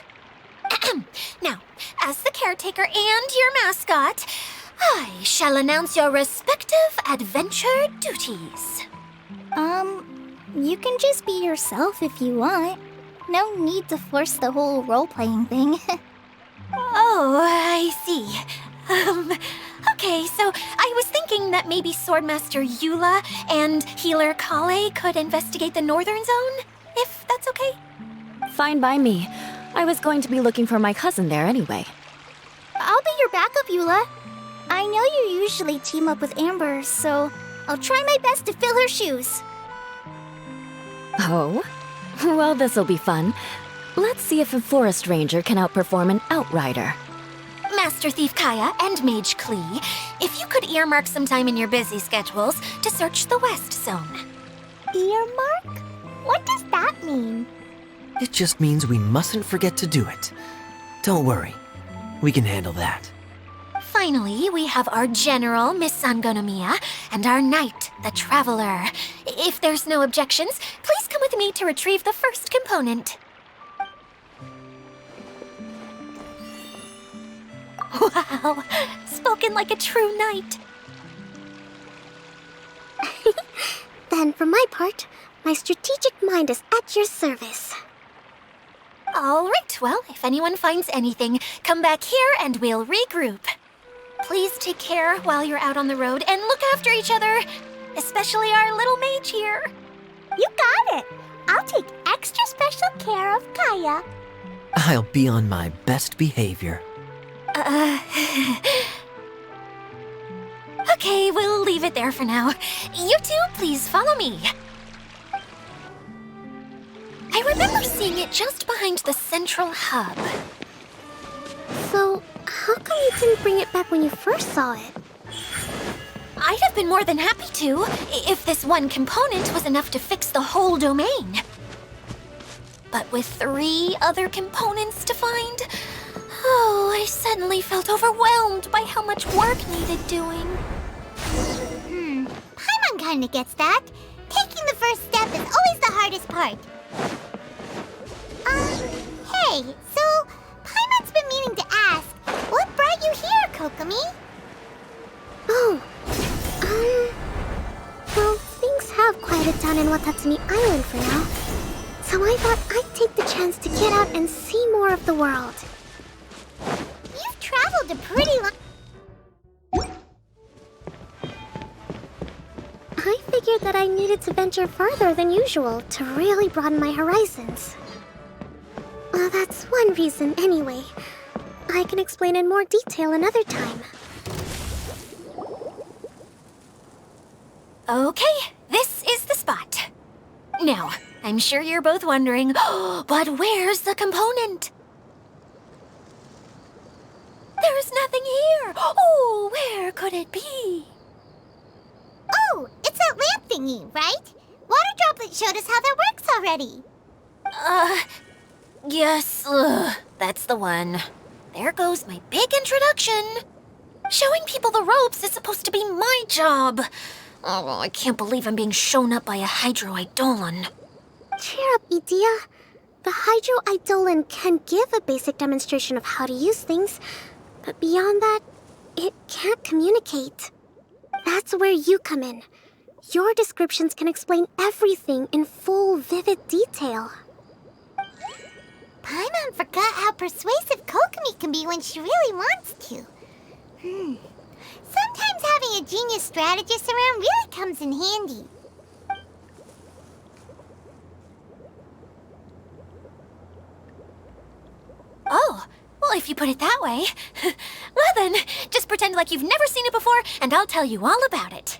S3: Now, as the caretaker and your mascot, I shall announce your respective adventure duties.
S6: You can just be yourself if you want. No need to force the whole role-playing thing.
S3: Oh, I see. Okay, so I was thinking that maybe Swordmaster Eula and Healer Kale could investigate the northern zone, if that's okay?
S1: Fine by me. I was going to be looking for my cousin there anyway.
S6: I'll be your backup, Eula. I know you usually team up with Amber, so I'll try my best to fill her shoes.
S1: Oh? Well, this'll be fun. Let's see if a forest ranger can outperform an outrider.
S3: Master Thief Kaya and Mage Klee, if you could earmark some time in your busy schedules to search the West Zone.
S6: Earmark? What does that mean?
S4: It just means we mustn't forget to do it. Don't worry. We can handle that.
S3: finally, we have our general, Miss Sangonomiya, and our knight, the Traveler. If there's no objections, please come with me to retrieve the first component. Wow, spoken like a true knight.
S5: Then, for my part, my strategic mind is at your service.
S3: All right, well, if anyone finds anything, come back here and we'll regroup. Please take care while you're out on the road and look after each other, especially our little mage here.
S6: You got it. I'll take extra special care of Kaya.
S4: I'll be on my best behavior.
S3: Okay, we'll leave it there for now. You two, please follow me. I remember seeing it just behind the central hub.
S5: So, how come you didn't bring it back when you first saw it?
S3: I'd have been more than happy to, if this one component was enough to fix the whole domain. But with 3 other components to find, I suddenly felt overwhelmed by how much work needed doing.
S2: Paimon kinda gets that. Taking the first step is always the hardest part. Hey, so Paimon's been meaning to ask, what brought you here, Kokomi?
S5: Oh, well, things have quieted down in Watatsumi Island for now. So I thought I'd take the chance to get out and see more of the world.
S2: You've traveled a pretty long...
S5: I figured that I needed to venture further than usual to really broaden my horizons. Well, that's one reason anyway. I can explain in more detail another time.
S3: Okay, this is the spot. Now, I'm sure you're both wondering, but where's the component? There's nothing here. Oh, where could it be?
S2: Oh, it's that lamp thingy, right? Water Droplet showed us how that works already.
S3: Yes, that's the one. There goes my big introduction. Showing people the ropes is supposed to be my job. Oh, I can't believe I'm being shown up by a Hydro-Eidolon.
S5: Cheer up, Idia. The Hydro-Eidolon can give a basic demonstration of how to use things, but beyond that, it can't communicate. That's where you come in. Your descriptions can explain everything in full, vivid detail.
S2: Paimon forgot how persuasive Kokomi can be when she really wants to. Sometimes having a genius strategist around really comes in handy.
S3: Oh, well, if you put it that way. Well then, just pretend like you've never seen it before, and I'll tell you all about it.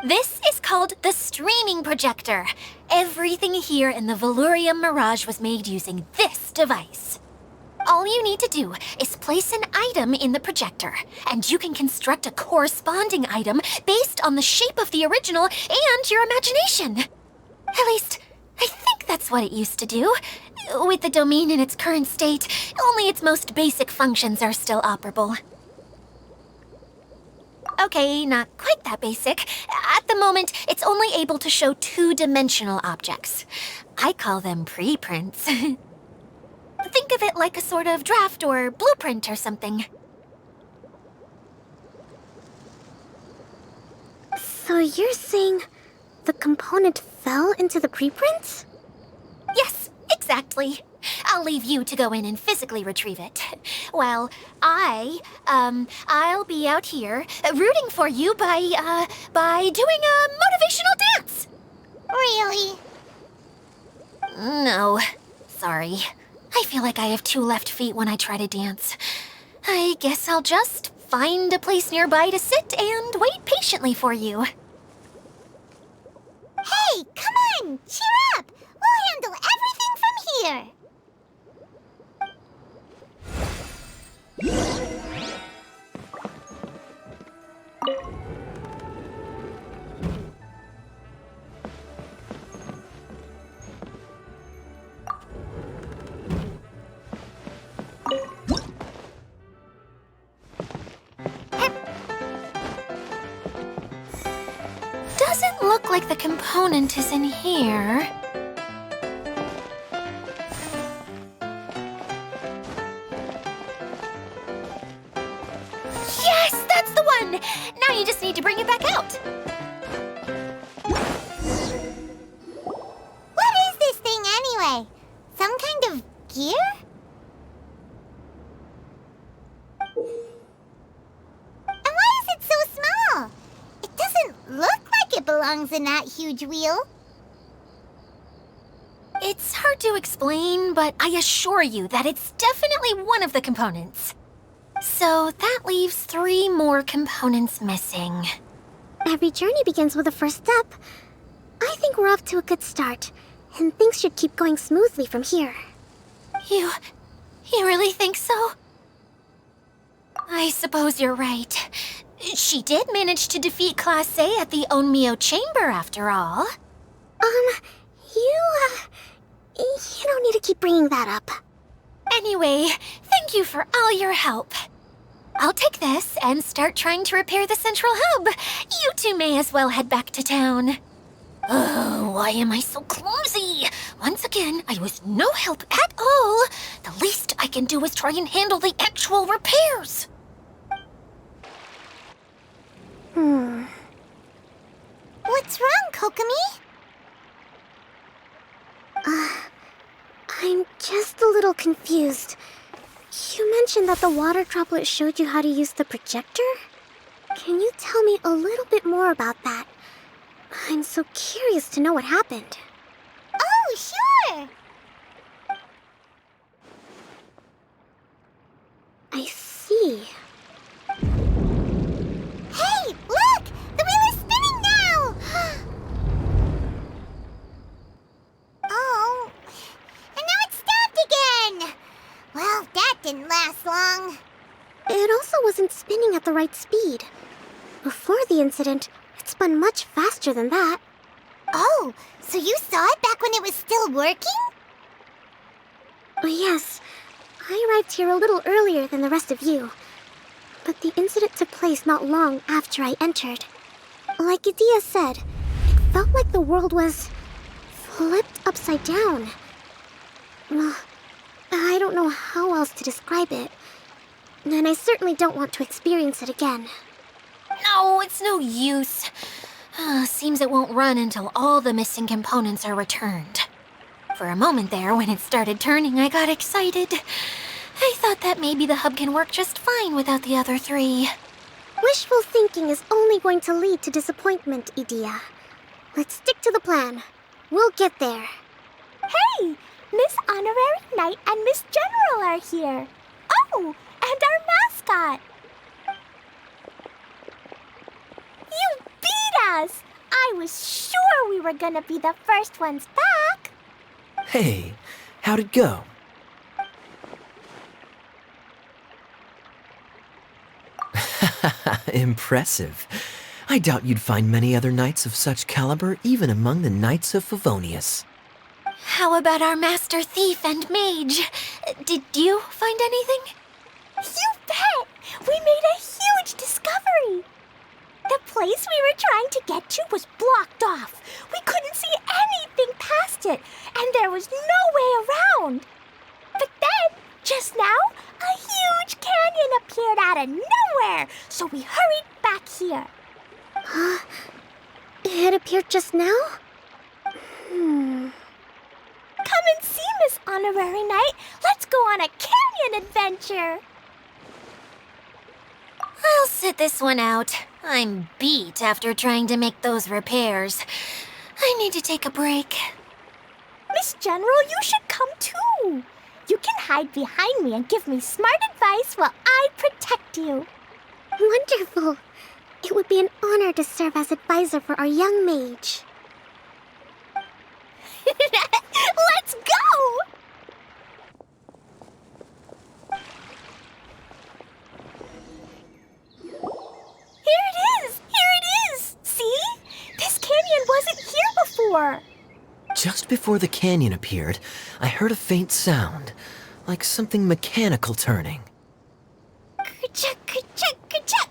S3: This is called the streaming projector. Everything here in the Valurium Mirage was made using this device. All you need to do is place an item in the projector, and you can construct a corresponding item based on the shape of the original and your imagination. At least, I think that's what it used to do. With the domain in its current state, only its most basic functions are still operable. Okay, not quite that basic. At the moment, it's only able to show 2-dimensional objects. I call them preprints. Think of it like a sort of draft or blueprint or something.
S5: So you're saying the component fell into the preprints?
S3: Yes, exactly. I'll leave you to go in and physically retrieve it. Well, I'll be out here rooting for you by doing a motivational dance.
S2: Really?
S3: No, sorry. I feel like I have 2 left feet when I try to dance. I guess I'll just find a place nearby to sit and wait patiently for you.
S2: Hey, come on! Cheer up! We'll handle everything from here!
S6: like the component is in here. Yes, that's the one! Now you just need to bring it back out.
S2: What is this thing anyway? Some kind of gear? And why is it so small? It doesn't look like it belongs in that huge wheel.
S6: It's hard to explain, but I assure you that it's definitely one of the components. So that leaves 3 more components missing.
S5: Every journey begins with a first step. I think we're off to a good start, and things should keep going smoothly from here.
S6: You really think so? I suppose you're right. She did manage to defeat Class A at the Onmyo Chamber, after all.
S5: You don't need to keep bringing that up.
S6: Anyway, thank you for all your help. I'll take this and start trying to repair the central hub. You two may as well head back to town. Oh, why am I so clumsy? Once again, I was no help at all. The least I can do is try and handle the actual repairs.
S2: What's wrong, Kokomi?
S5: I'm just a little confused. You mentioned that the water droplet showed you how to use the projector? Can you tell me a little bit more about that? I'm so curious to know what happened.
S2: Oh, sure!
S5: I see.
S2: Hey, look! The wheel is spinning now! Oh, and now it's stopped again! Well, that didn't last long.
S5: It also wasn't spinning at the right speed. Before the incident, it spun much faster than that.
S2: Oh, so you saw it back when it was still working?
S5: Yes, I arrived here a little earlier than the rest of you. But the incident took place not long after I entered. Like Idia said, it felt like the world was flipped upside down. Well, I don't know how else to describe it. And I certainly don't want to experience it again.
S6: No, it's no use. Seems it won't run until all the missing components are returned. For a moment there, when it started turning, I got excited. I thought that maybe the hub can work just fine without the other 3.
S5: Wishful thinking is only going to lead to disappointment, Idia. Let's stick to the plan. We'll get there.
S3: Hey! Miss Honorary Knight and Miss General are here. Oh, and our mascot. You beat us! I was sure we were gonna be the first ones back.
S4: Hey, how'd it go? Impressive. I doubt you'd find many other knights of such caliber even among the Knights of Favonius.
S6: How about our master thief and mage? Did you find anything?
S3: You bet! We made a huge discovery. The place we were trying to get to was blocked off. We couldn't see anything past it, and there was no way around. But then, just now, a huge canyon appeared out of nowhere, so we hurried back here.
S5: It appeared just now?
S3: Come and see, Miss Honorary Knight. Let's go on a canyon adventure.
S6: I'll sit this one out. I'm beat after trying to make those repairs. I need to take a break.
S3: Miss General, you should come too. You can hide behind me and give me smart advice while I protect you.
S5: Wonderful. It would be an honor to serve as advisor for our young mage.
S3: Let's go! Here it is! Here it is! See? This canyon wasn't here before.
S4: Just before the canyon appeared, I heard a faint sound, like something mechanical turning.
S3: Ka-chuck, ka-chuck, ka-chuck.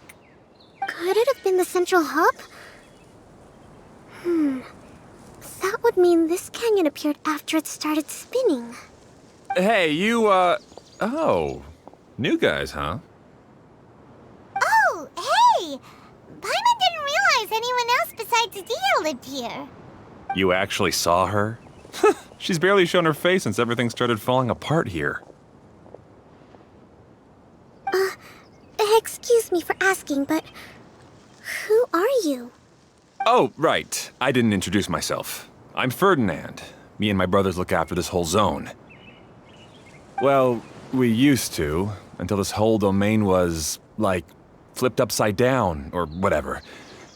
S5: Could it have been the central hub? That would mean this canyon appeared after it started spinning.
S7: Hey, you, oh. New guys, huh?
S2: Oh, hey! Paimon didn't realize anyone else besides Dia lived here.
S7: You actually saw her? She's barely shown her face since everything started falling apart here.
S5: Excuse me for asking, but who are you?
S7: Oh, right. I didn't introduce myself. I'm Ferdinand. Me and my brothers look after this whole zone. Well, we used to, until this whole domain was, like, flipped upside down, or whatever.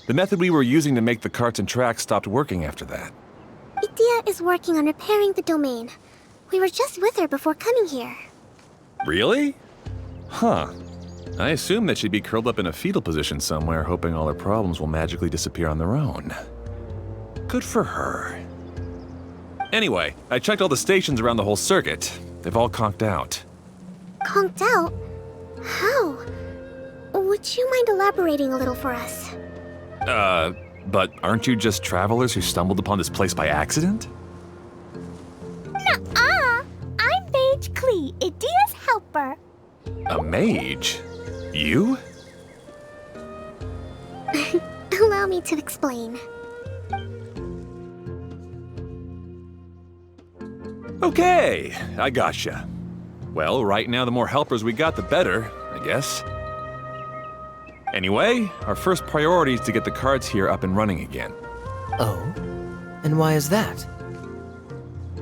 S7: The method we were using to make the carts and tracks stopped working after that.
S5: Idia is working on repairing the domain. We were just with her before coming here.
S7: Really? Huh. I assume that she'd be curled up in a fetal position somewhere, hoping all her problems will magically disappear on their own. Good for her. Anyway, I checked all the stations around the whole circuit. They've all conked out.
S5: Conked out? How? Would you mind elaborating a little for us?
S7: But aren't you just travelers who stumbled upon this place by accident?
S3: Nuh-uh. I'm Mage Klee, Idia's helper.
S7: A mage? You?
S5: Allow me to explain.
S7: Okay, I gotcha. Well, right now the more helpers we got, the better, I guess. Anyway, our first priority is to get the carts here up and running again.
S4: Oh? And why is that?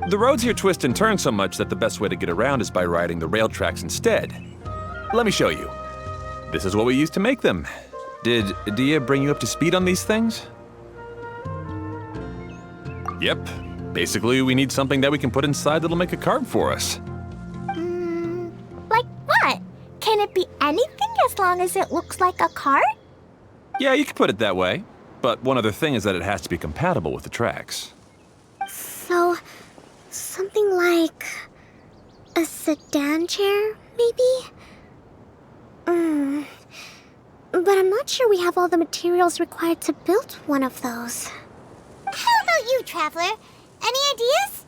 S7: The roads here twist and turn so much that the best way to get around is by riding the rail tracks instead. Let me show you. This is what we used to make them. Did Dia bring you up to speed on these things? Yep. Basically, we need something that we can put inside that'll make a cart for us.
S3: Like what? Can it be anything as long as it looks like a cart?
S7: Yeah, you could put it that way. But one other thing is that it has to be compatible with the tracks.
S5: So, something like a sedan chair, maybe? But I'm not sure we have all the materials required to build one of those.
S2: How about you, Traveler? Any ideas?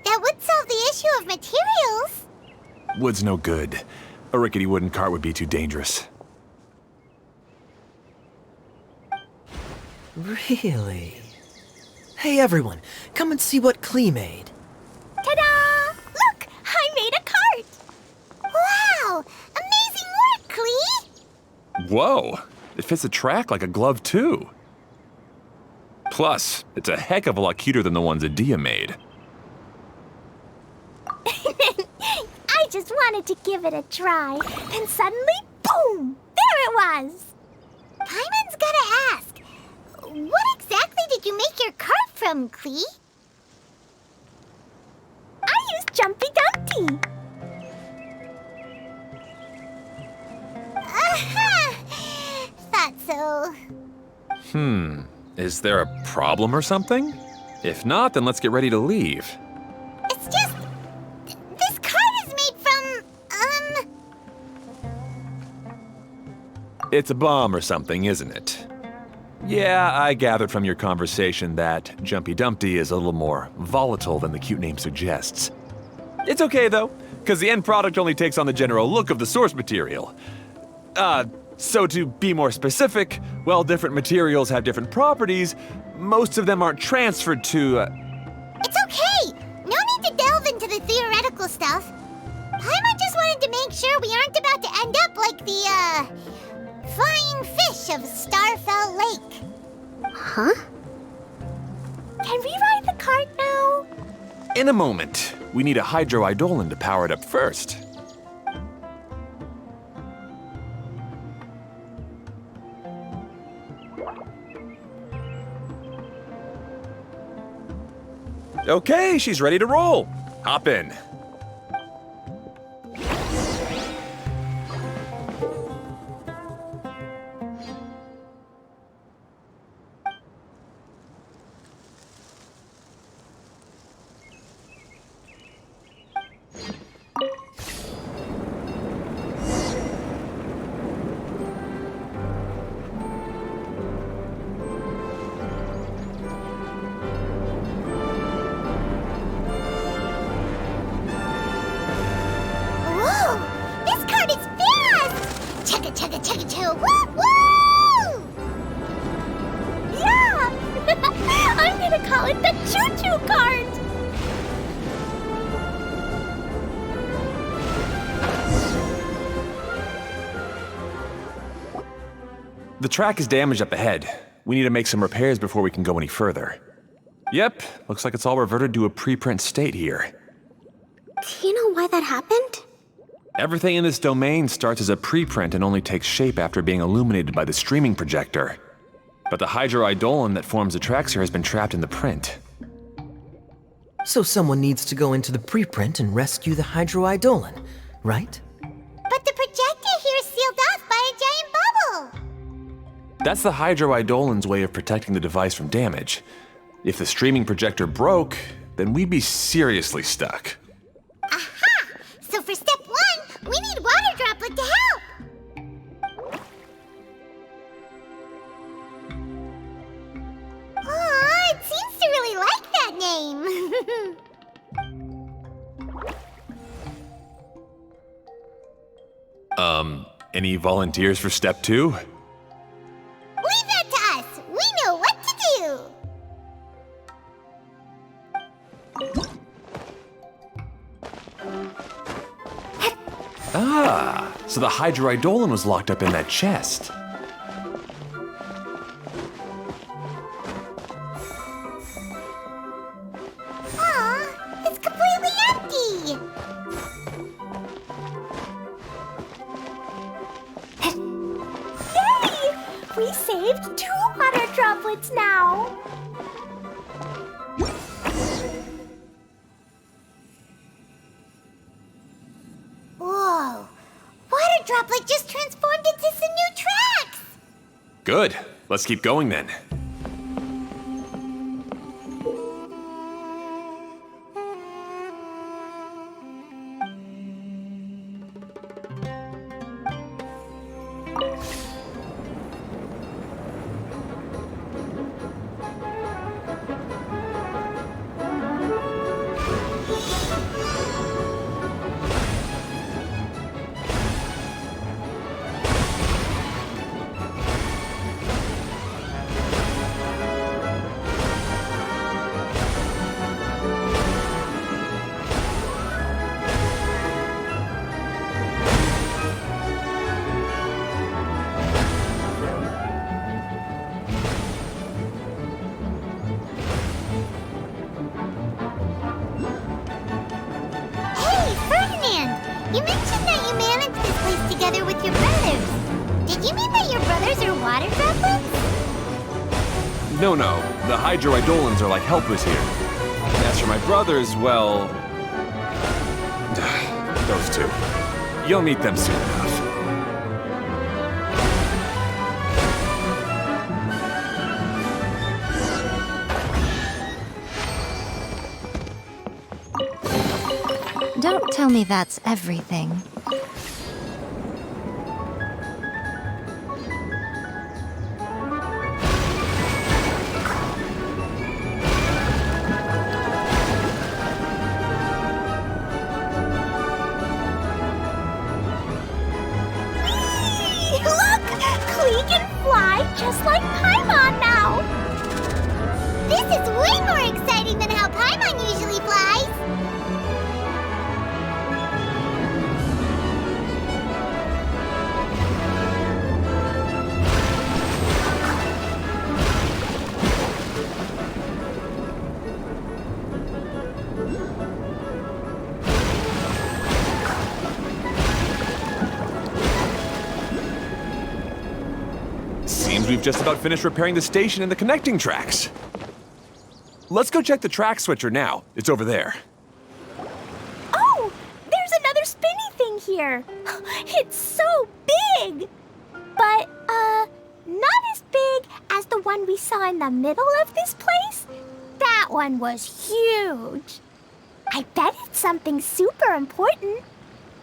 S2: That would solve the issue of materials.
S7: Wood's no good. A rickety wooden cart would be too dangerous.
S4: Really? Hey everyone, come and see what Klee made.
S3: Ta-da! Look, I made a cart.
S2: Wow! Amazing work, Klee!
S7: Whoa! It fits the track like a glove, too. Plus, it's a heck of a lot cuter than the ones that Dia made.
S3: I just wanted to give it a try. And suddenly, boom! There it was!
S2: Paimon's gotta ask, what exactly did you make your cart from, Klee?
S3: I used Jumpy Dumpty.
S2: Aha! Thought so.
S7: Is there a problem or something? If not, then let's get ready to leave.
S2: It's just... this cart is made from,
S7: It's a bomb or something, isn't it? Yeah, I gathered from your conversation that Jumpy Dumpty is a little more volatile than the cute name suggests. It's okay, though, because the end product only takes on the general look of the source material. So to be more specific, while different materials have different properties, most of them aren't transferred to,
S2: It's okay! No need to delve into the theoretical stuff. Paimon just wanted to make sure we aren't about to end up like the, flying fish of Starfell Lake.
S5: Huh?
S3: Can we ride the cart now?
S7: In a moment. We need a hydroidolin to power it up first. Okay, she's ready to roll. Hop in.
S3: gonna call it the choo-choo cart!
S7: The track is damaged up ahead. We need to make some repairs before we can go any further. Yep, looks like it's all reverted to a preprint state here.
S5: Do you know why that happened?
S7: Everything in this domain starts as a preprint and only takes shape after being illuminated by the streaming projector. But the hydroidolin that forms the tracks here has been trapped in the print.
S4: So someone needs to go into the preprint and rescue the hydroidolin, right?
S2: But the projector here is sealed off by a giant bubble.
S7: That's the hydroidolin's way of protecting the device from damage. If the streaming projector broke, then we'd be seriously stuck.
S2: Aha! So for step 1, we need water droplet to help. Aw, it seems to really like that name.
S7: Any volunteers for step 2?
S2: Leave that to us. We know what to do.
S7: Ah, so the hydroidolin was locked up in that chest.
S2: Aw, it's completely empty.
S3: Yay! We saved 2 water droplets now!
S2: Whoa, water droplet just transformed into some new tracks.
S7: Good. Let's keep going then.
S2: Hey, Ferdinand, you mentioned that you managed this place together with your brothers. Did you mean that your brothers are water droplets?
S7: No, the hydroidolins are like helpers here. As for my brothers, well... those two. You'll meet them soon enough.
S6: Don't tell me that's everything.
S3: Look! Klee can fly just like Paimon now!
S2: This is way more exciting than how Paimon usually flies.
S7: Seems we've just about finished repairing the station and the connecting tracks. Let's go check the track switcher now. It's over there.
S3: Oh! There's another spinny thing here! It's so big! But, not as big as the one we saw in the middle of this place. That one was huge. I bet it's something super important.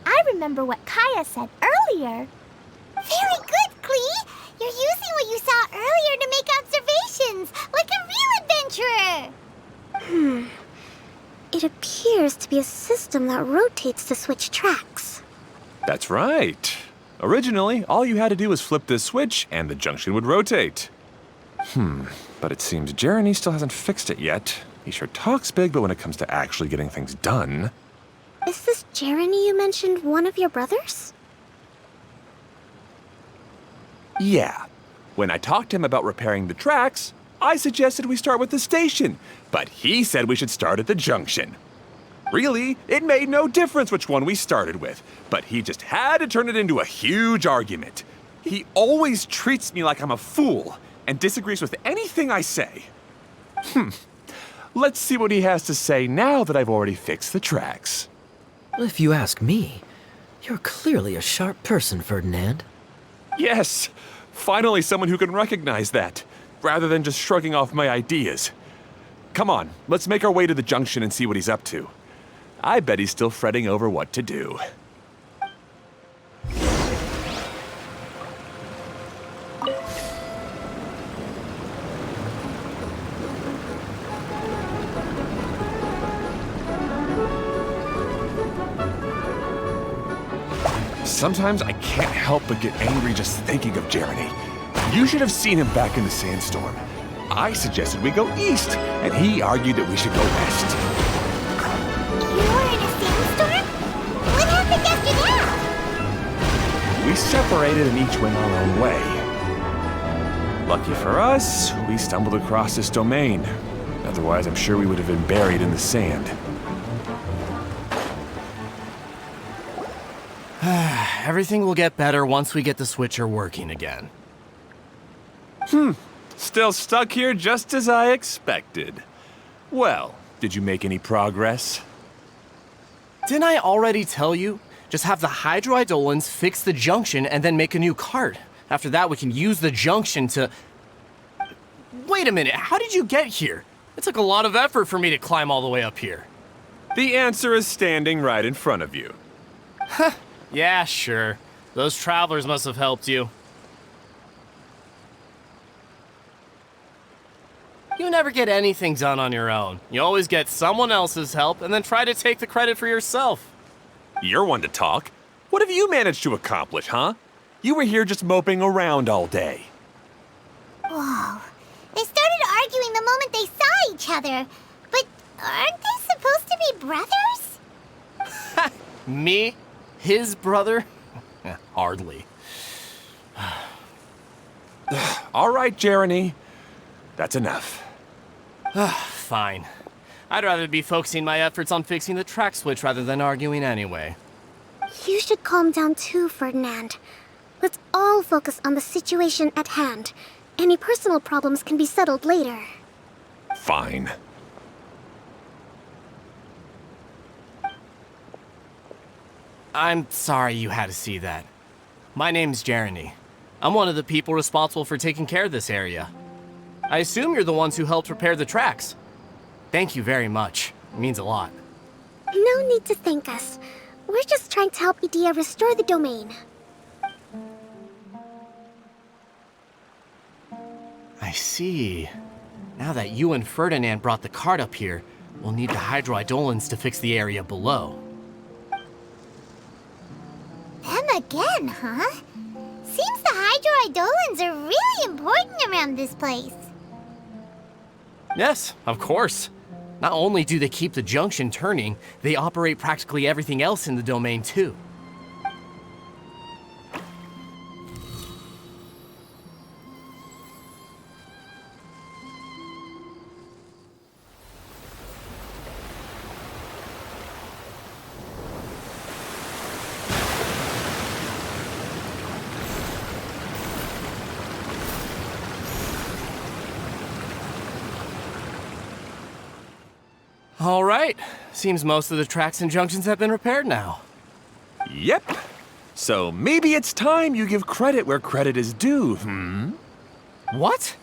S3: I remember what Kaya said earlier.
S2: Very good, Klee. You're using what you saw earlier to make observations, like a real adventurer.
S5: It appears to be a system that rotates to switch tracks.
S7: That's right. Originally, all you had to do was flip this switch and the junction would rotate. But it seems Jeremy still hasn't fixed it yet. He sure talks big, but when it comes to actually getting things done...
S5: Is this Jeremy you mentioned one of your brothers?
S7: Yeah. When I talked to him about repairing the tracks, I suggested we start with the station, but he said we should start at the junction. Really, it made no difference which one we started with, but he just had to turn it into a huge argument. He always treats me like I'm a fool and disagrees with anything I say. Let's see what he has to say now that I've already fixed the tracks.
S4: If you ask me, you're clearly a sharp person, Ferdinand.
S7: Yes, finally someone who can recognize that, rather than just shrugging off my ideas. Come on, let's make our way to the junction and see what he's up to. I bet he's still fretting over what to do. Sometimes I can't help but get angry just thinking of Jeremy. You should have seen him back in the sandstorm. I suggested we go east, and he argued that we should go west.
S2: You were in a sandstorm? What happened after that?
S7: We separated and each went our own way. Lucky for us, we stumbled across this domain. Otherwise, I'm sure we would have been buried in the sand.
S8: Everything will get better once we get the switcher working again.
S7: Still stuck here just as I expected. Well, did you make any progress?
S8: Didn't I already tell you? Just have the hydroidolins fix the junction and then make a new cart. After that, we can use the junction to... Wait a minute, how did you get here? It took a lot of effort for me to climb all the way up here.
S7: The answer is standing right in front of you.
S8: Yeah, sure. Those travelers must have helped you. You never get anything done on your own. You always get someone else's help and then try to take the credit for yourself.
S7: You're one to talk. What have you managed to accomplish, huh? You were here just moping around all day.
S2: Whoa. They started arguing the moment they saw each other. But aren't they supposed to be brothers?
S8: Me? His brother? Hardly.
S7: All right, Jeremy. That's enough.
S8: Fine. I'd rather be focusing my efforts on fixing the track switch rather than arguing anyway.
S5: You should calm down too, Ferdinand. Let's all focus on the situation at hand. Any personal problems can be settled later.
S7: Fine.
S8: I'm sorry you had to see that. My name's Jeremy. I'm one of the people responsible for taking care of this area. I assume you're the ones who helped repair the tracks. Thank you very much. It means a lot.
S5: No need to thank us. We're just trying to help Edea restore the domain.
S8: I see. Now that you and Ferdinand brought the cart up here, we'll need the hydroidolins to fix the area below.
S2: Them again, huh? Seems the hydroidolins are really important around this place.
S8: Yes, of course. Not only do they keep the junction turning, they operate practically everything else in the domain too. All right. Seems most of the tracks and junctions have been repaired now.
S7: Yep. So maybe it's time you give credit where credit is due,
S8: What?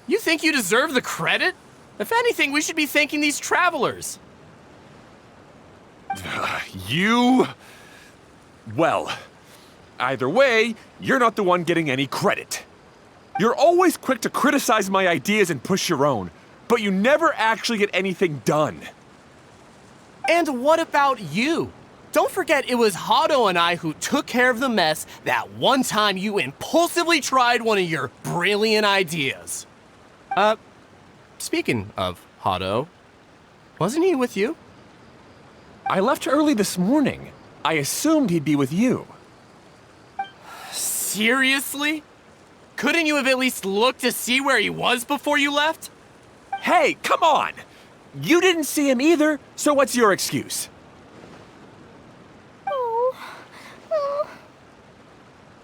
S8: You think you deserve the credit? If anything, we should be thanking these travelers.
S7: You... Well, either way, you're not the one getting any credit. You're always quick to criticize my ideas and push your own, but you never actually get anything done.
S8: And what about you? Don't forget it was Hado and I who took care of the mess that one time you impulsively tried one of your brilliant ideas. Speaking of Hado, wasn't he with you?
S7: I left early this morning. I assumed he'd be with you.
S8: Seriously? Couldn't you have at least looked to see where he was before you left?
S7: Hey, come on! You didn't see him either, so what's your excuse?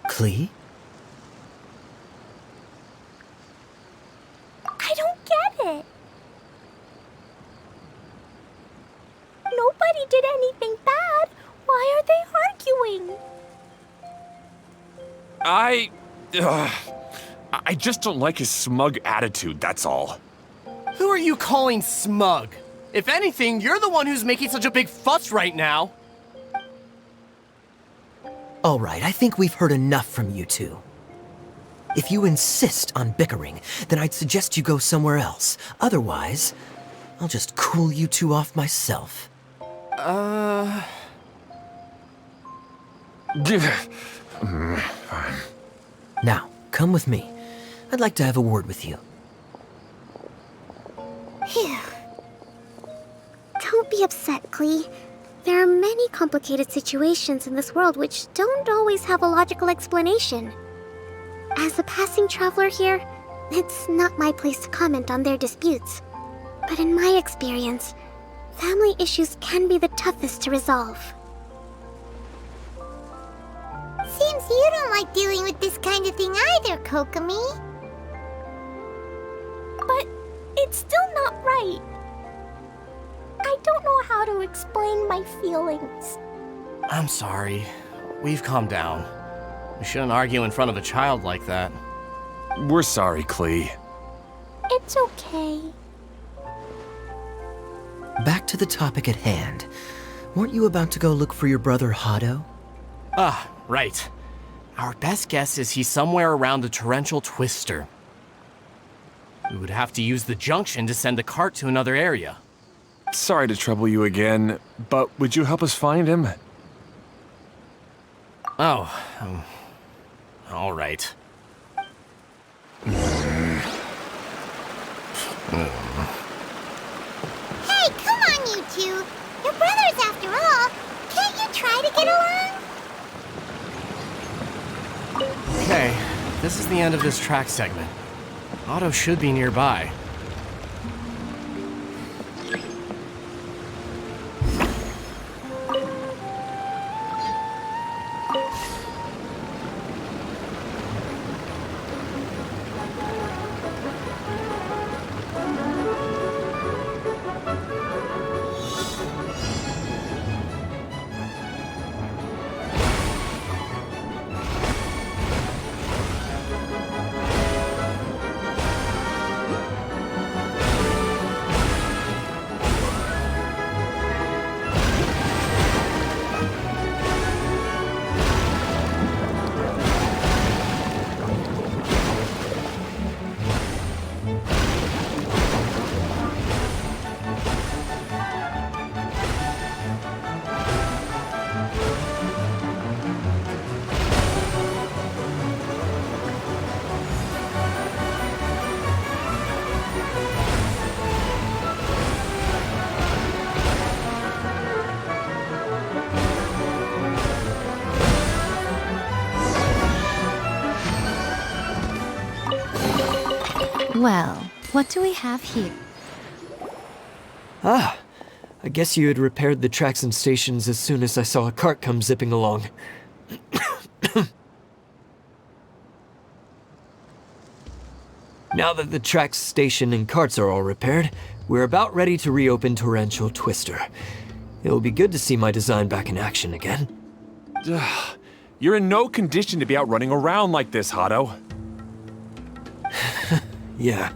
S4: Klee?
S3: I don't get it. Nobody did anything bad. Why are they arguing?
S7: I just don't like his smug attitude, that's all.
S8: Who are you calling smug? If anything, you're the one who's making such a big fuss right now.
S4: All right, I think we've heard enough from you two. If you insist on bickering, then I'd suggest you go somewhere else. Otherwise, I'll just cool you two off myself.
S7: Fine.
S4: Now, come with me. I'd like to have a word with you.
S5: Phew. Don't be upset, Klee. There are many complicated situations in this world which don't always have a logical explanation. As a passing traveler here, it's not my place to comment on their disputes. But in my experience, family issues can be the toughest to resolve.
S2: Seems you don't like dealing with this kind of thing either, Kokomi.
S3: But it's still not right. I don't know how to explain my feelings.
S8: I'm sorry. We've calmed down. We shouldn't argue in front of a child like that.
S7: We're sorry, Klee.
S3: It's okay.
S4: Back to the topic at hand. Weren't you about to go look for your brother Hado?
S8: Ah, right. Our best guess is he's somewhere around the torrential twister. We would have to use the junction to send the cart to another area.
S7: Sorry to trouble you again, but would you help us find him?
S8: Oh, all right.
S2: Hey, come on, you two. You're brothers after all. Can't you try to get along?
S8: Okay, this is the end of this track segment. Otto should be nearby.
S1: Well, what do we have here?
S4: Ah, I guess you had repaired the tracks and stations as soon as I saw a cart come zipping along. Now that the tracks, station, and carts are all repaired, we're about ready to reopen Torrential Twister. It'll be good to see my design back in action again.
S7: You're in no condition to be out running around like this, Hado.
S4: Yeah,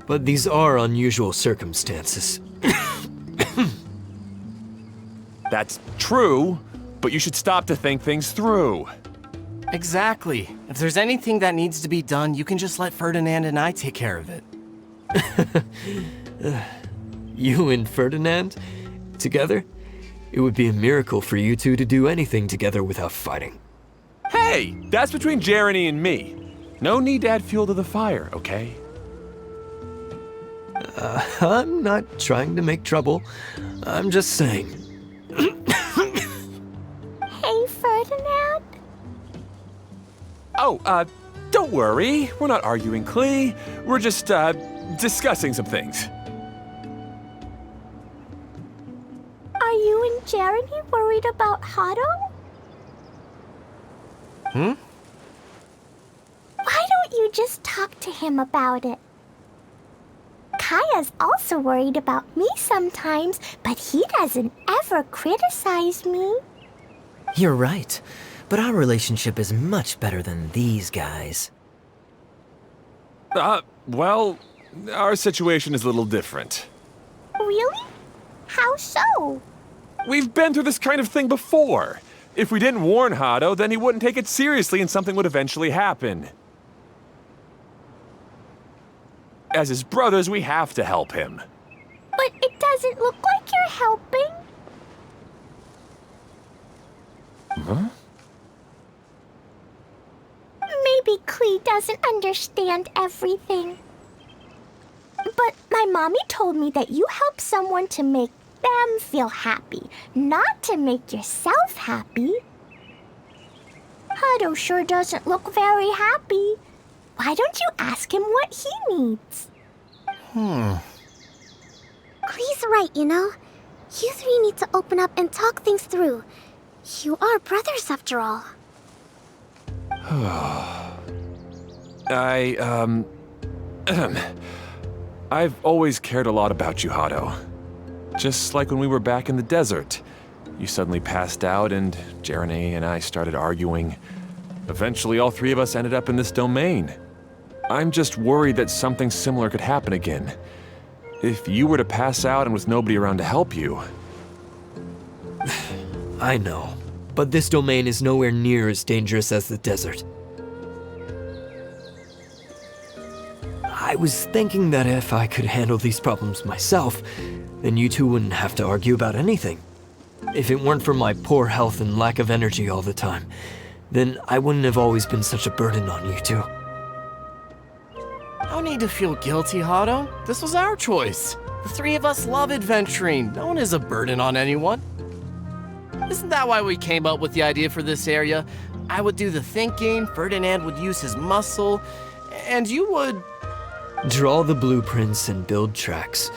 S4: but these are unusual circumstances.
S7: That's true, but you should stop to think things through.
S8: Exactly. If there's anything that needs to be done, you can just let Ferdinand and I take care of it.
S4: You and Ferdinand? Together? It would be a miracle for you two to do anything together without fighting.
S7: Hey, that's between Jeremy and me. No need to add fuel to the fire, okay?
S4: I'm not trying to make trouble. I'm just saying.
S3: Hey, Ferdinand.
S7: Oh, don't worry. We're not arguing, Klee. We're just, discussing some things.
S3: Are you and Jeremy worried about Hado? Why don't you just talk to him about it? Kaya's also worried about me sometimes, but he doesn't ever criticize me.
S4: You're right, but our relationship is much better than these guys.
S7: Well, our situation is a little different.
S3: Really? How so?
S7: We've been through this kind of thing before. If we didn't warn Hado, then he wouldn't take it seriously and something would eventually happen. As his brothers, we have to help him.
S3: But it doesn't look like you're helping.
S7: Huh?
S3: Maybe Klee doesn't understand everything. But my mommy told me that you help someone to make them feel happy, not to make yourself happy. Hado sure doesn't look very happy. Why don't you ask him what he needs?
S5: Klee's right, you know. You three need to open up and talk things through. You are brothers after all.
S7: I've always cared a lot about you, Hado. Just like when we were back in the desert. You suddenly passed out and Jeremy and I started arguing. Eventually, all three of us ended up in this domain. I'm just worried that something similar could happen again. If you were to pass out and with nobody around to help you...
S4: I know, but this domain is nowhere near as dangerous as the desert. I was thinking that if I could handle these problems myself, then you two wouldn't have to argue about anything. If it weren't for my poor health and lack of energy all the time, then I wouldn't have always been such a burden on you two.
S8: No need to feel guilty, Hado. This was our choice. The three of us love adventuring. No one is a burden on anyone. Isn't that why we came up with the idea for this area? I would do the thinking, Ferdinand would use his muscle, and you would...
S4: Draw the blueprints and build tracks.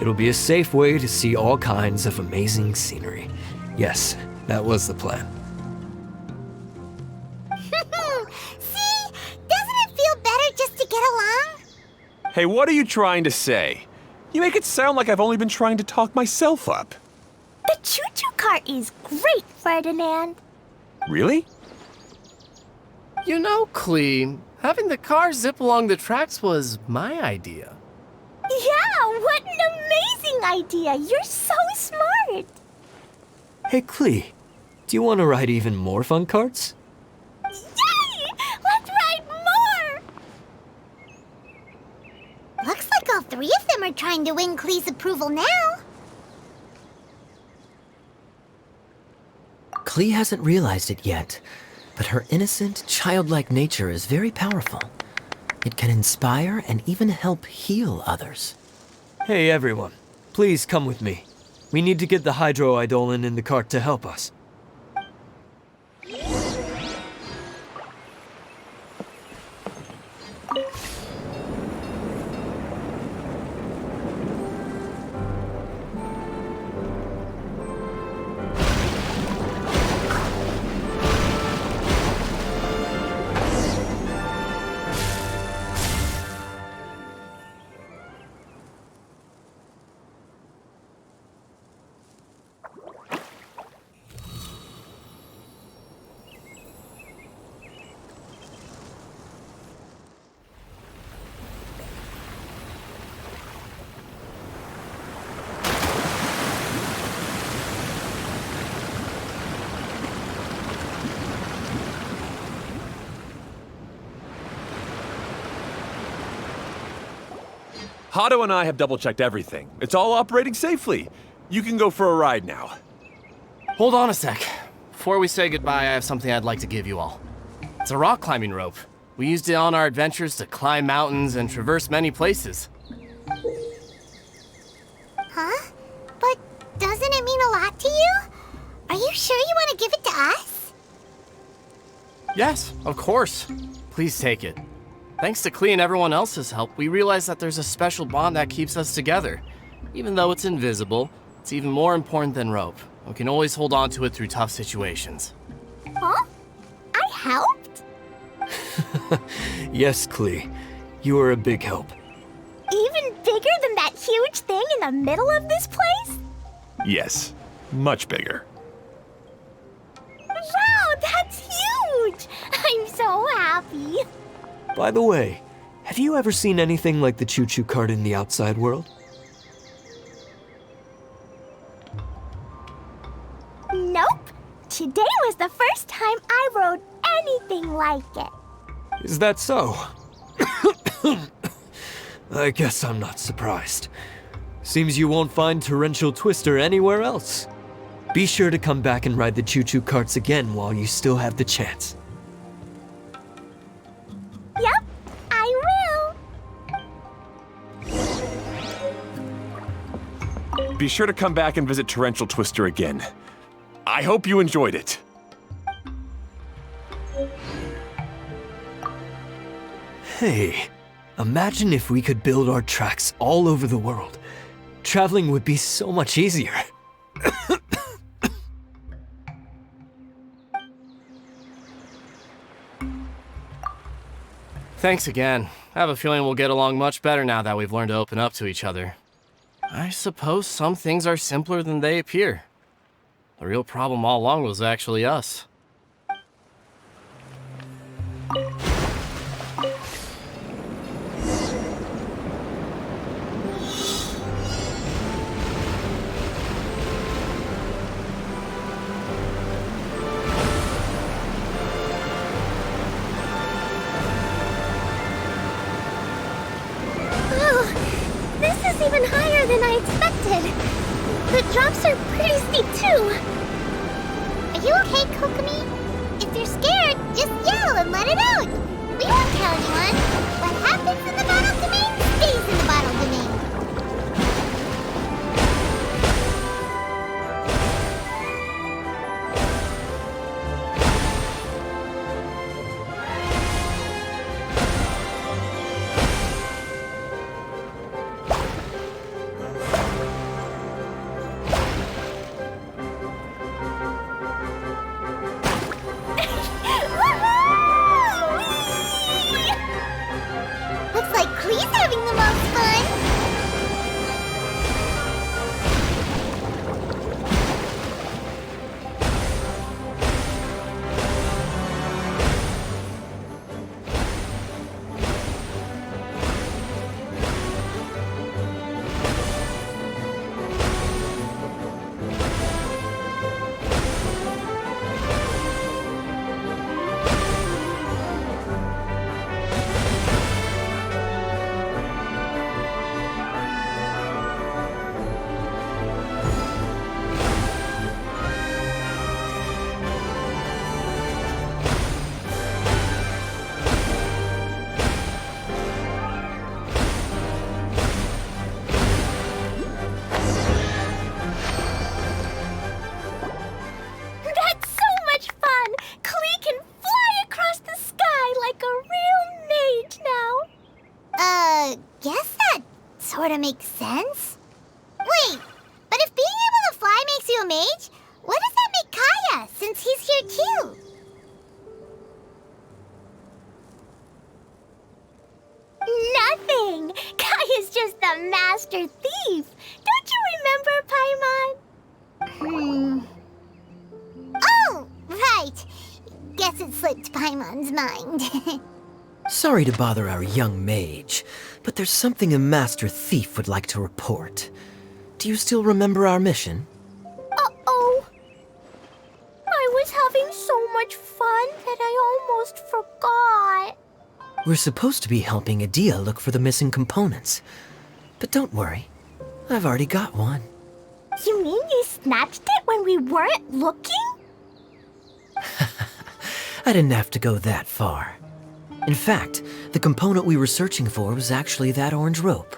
S4: It'll be a safe way to see all kinds of amazing scenery. Yes, that was the plan.
S2: See? Doesn't it feel better just to get along?
S7: Hey, what are you trying to say? You make it sound like I've only been trying to talk myself up.
S3: The choo-choo cart is great, Ferdinand.
S7: Really?
S8: You know, Klee, having the car zip along the tracks was my idea.
S3: Yeah, what an amazing idea. You're so smart.
S4: Hey, Klee, do you want to ride even more fun carts?
S3: Yay! Let's ride more!
S2: Looks like all three of them are trying to win Klee's approval now.
S4: Klee hasn't realized it yet, but her innocent, childlike nature is very powerful. It can inspire and even help heal others. Hey everyone, please come with me. We need to get the hydroidolin in the cart to help us.
S7: Hado and I have double-checked everything. It's all operating safely. You can go for a ride now.
S8: Hold on a sec. Before we say goodbye, I have something I'd like to give you all. It's a rock climbing rope. We used it on our adventures to climb mountains and traverse many places. Yes, of course. Please take it. Thanks to Klee and everyone else's help, we realized that there's a special bond that keeps us together. Even though it's invisible, it's even more important than rope. We can always hold on to it through tough situations.
S3: Huh? I helped?
S9: Yes, Klee. You are a big help.
S3: Even bigger than that huge thing in the middle of this place?
S7: Yes, much bigger.
S3: Wow, that's huge! I'm so happy.
S9: By the way, have you ever seen anything like the choo-choo cart in the outside world?
S3: Nope. Today was the first time I rode anything like it.
S9: Is that so? I guess I'm not surprised. Seems you won't find Torrential Twister anywhere else. Be sure to come back and ride the choo-choo carts again while you still have the chance.
S3: Yep, I will.
S7: Be sure to come back and visit Torrential Twister again. I hope you enjoyed it.
S9: Hey, imagine if we could build our tracks all over the world. Traveling would be so much easier.
S8: Thanks again. I have a feeling we'll get along much better now that we've learned to open up to each other. I suppose some things are simpler than they appear. The real problem all along was actually us.
S5: Oh, this is even higher than I expected. The drops are pretty steep too.
S2: Are you okay, Kokomi? If you're scared, just yell and let it out. We won't tell anyone. What happens in the bottle domain stays in the bottle domain. Looks like Klee's having the most fun.
S3: That's so much fun! Klee can fly across the sky like a real mage now.
S2: Guess that sort of makes sense. Wait, but if being able to fly makes you a mage, what does that make Kaya, since he's here too?
S3: Nothing! Kaya's just the master thief. Don't you remember, Paimon?
S2: Oh, right. Guess it slipped Paimon's mind.
S4: Sorry to bother our young mage, but there's something a master thief would like to report. Do you still remember our mission?
S3: Uh-oh. I was having so much fun that I almost forgot.
S4: We're supposed to be helping Adia look for the missing components. But don't worry, I've already got one.
S3: You mean you snatched it when we weren't looking?
S4: I didn't have to go that far. In fact, the component we were searching for was actually that orange rope.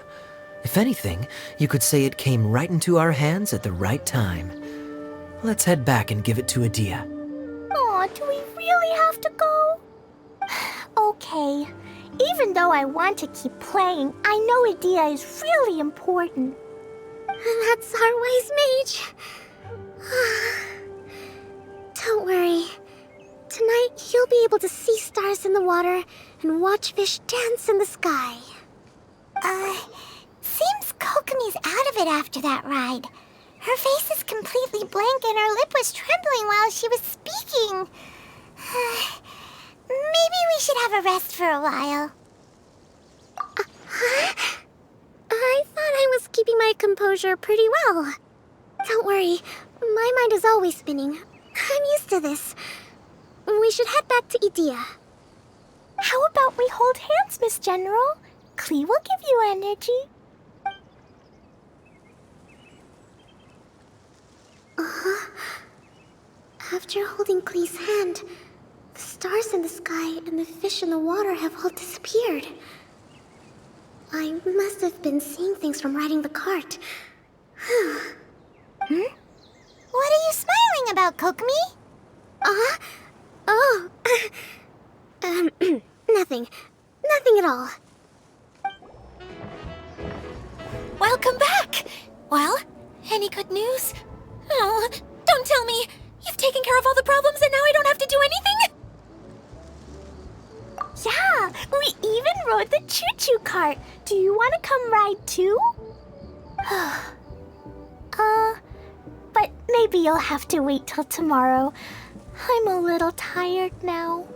S4: If anything, you could say it came right into our hands at the right time. Let's head back and give it to Adia.
S3: Aw, do we really have to go? okay. Even though I want to keep playing, I know Idea is really important.
S5: That's our wise mage. Don't worry. Tonight, you'll be able to see stars in the water and watch fish dance in the sky.
S2: Seems Kokomi's out of it after that ride. Her face is completely blank and her lip was trembling while she was speaking. Maybe we should have a rest for a while.
S5: I thought I was keeping my composure pretty well. Don't worry, my mind is always spinning. I'm used to this. We should head back to Idea.
S3: How about we hold hands, Miss General? Klee will give you energy.
S5: After holding Klee's hand, the stars in the sky and the fish in the water have all disappeared. I must have been seeing things from riding the cart.
S2: What are you smiling about, Kokomi?
S5: Oh. Nothing. Nothing at all.
S6: Welcome back! Well, any good news? Oh, don't tell me! You've taken care of all the problems and now I don't have to do anything?
S3: Yeah, we even rode the choo-choo cart. Do you want to come ride too? But maybe you'll have to wait till tomorrow. I'm a little tired now.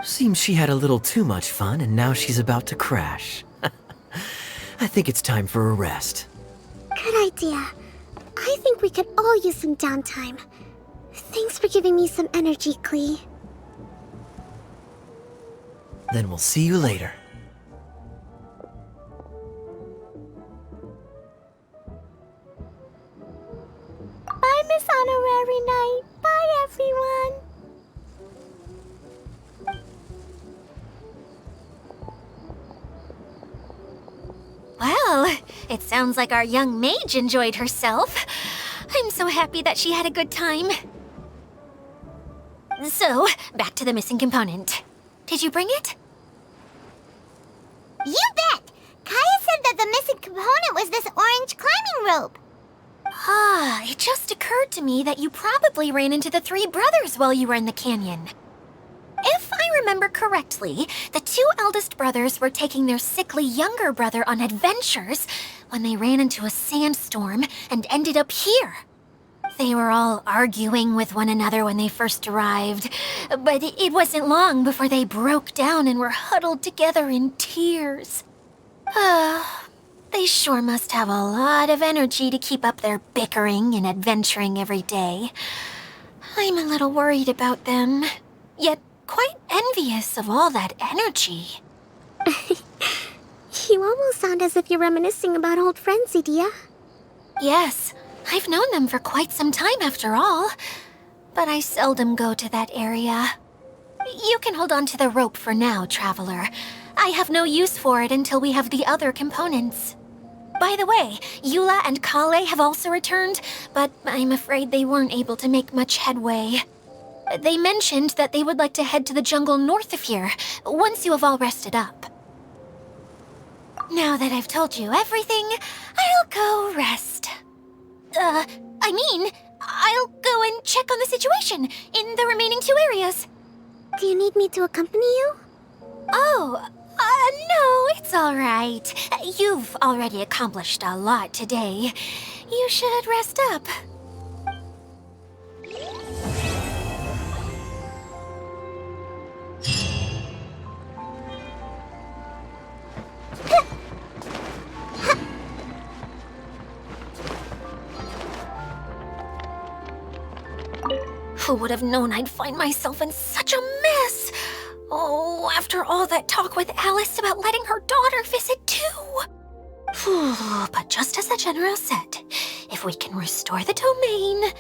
S4: Seems she had a little too much fun and now she's about to crash. I think it's time for a rest.
S5: Good idea. I think we could all use some downtime. Thanks for giving me some energy, Klee.
S4: Then we'll see you later.
S3: Bye, Miss Honorary Knight. Bye, everyone.
S6: Well, it sounds like our young mage enjoyed herself. I'm so happy that she had a good time. So, back to the missing component. Did you bring it?
S2: You bet! Kaya said that the missing component was this orange climbing rope.
S6: It just occurred to me that you probably ran into the three brothers while you were in the canyon. If I remember correctly, the two eldest brothers were taking their sickly younger brother on adventures when they ran into a sandstorm and ended up here. They were all arguing with one another when they first arrived, but it wasn't long before they broke down and were huddled together in tears. They sure must have a lot of energy to keep up their bickering and adventuring every day. I'm a little worried about them, yet quite envious of all that energy.
S5: You almost sound as if you're reminiscing about old friends, Idea.
S6: Yes, I've known them for quite some time after all, but I seldom go to that area. You can hold on to the rope for now, Traveler. I have no use for it until we have the other components. By the way, Eula and Kale have also returned, but I'm afraid they weren't able to make much headway. They mentioned that they would like to head to the jungle north of here, once you have all rested up. Now that I've told you everything, I'll go rest. I'll go and check on the situation in the remaining two areas.
S5: Do you need me to accompany you?
S6: Oh, no, it's all right. You've already accomplished a lot today. You should rest up. Who would have known I'd find myself in such a mess? Oh, after all that talk with Alice about letting her daughter visit too. But just as the General said, if we can restore the domain,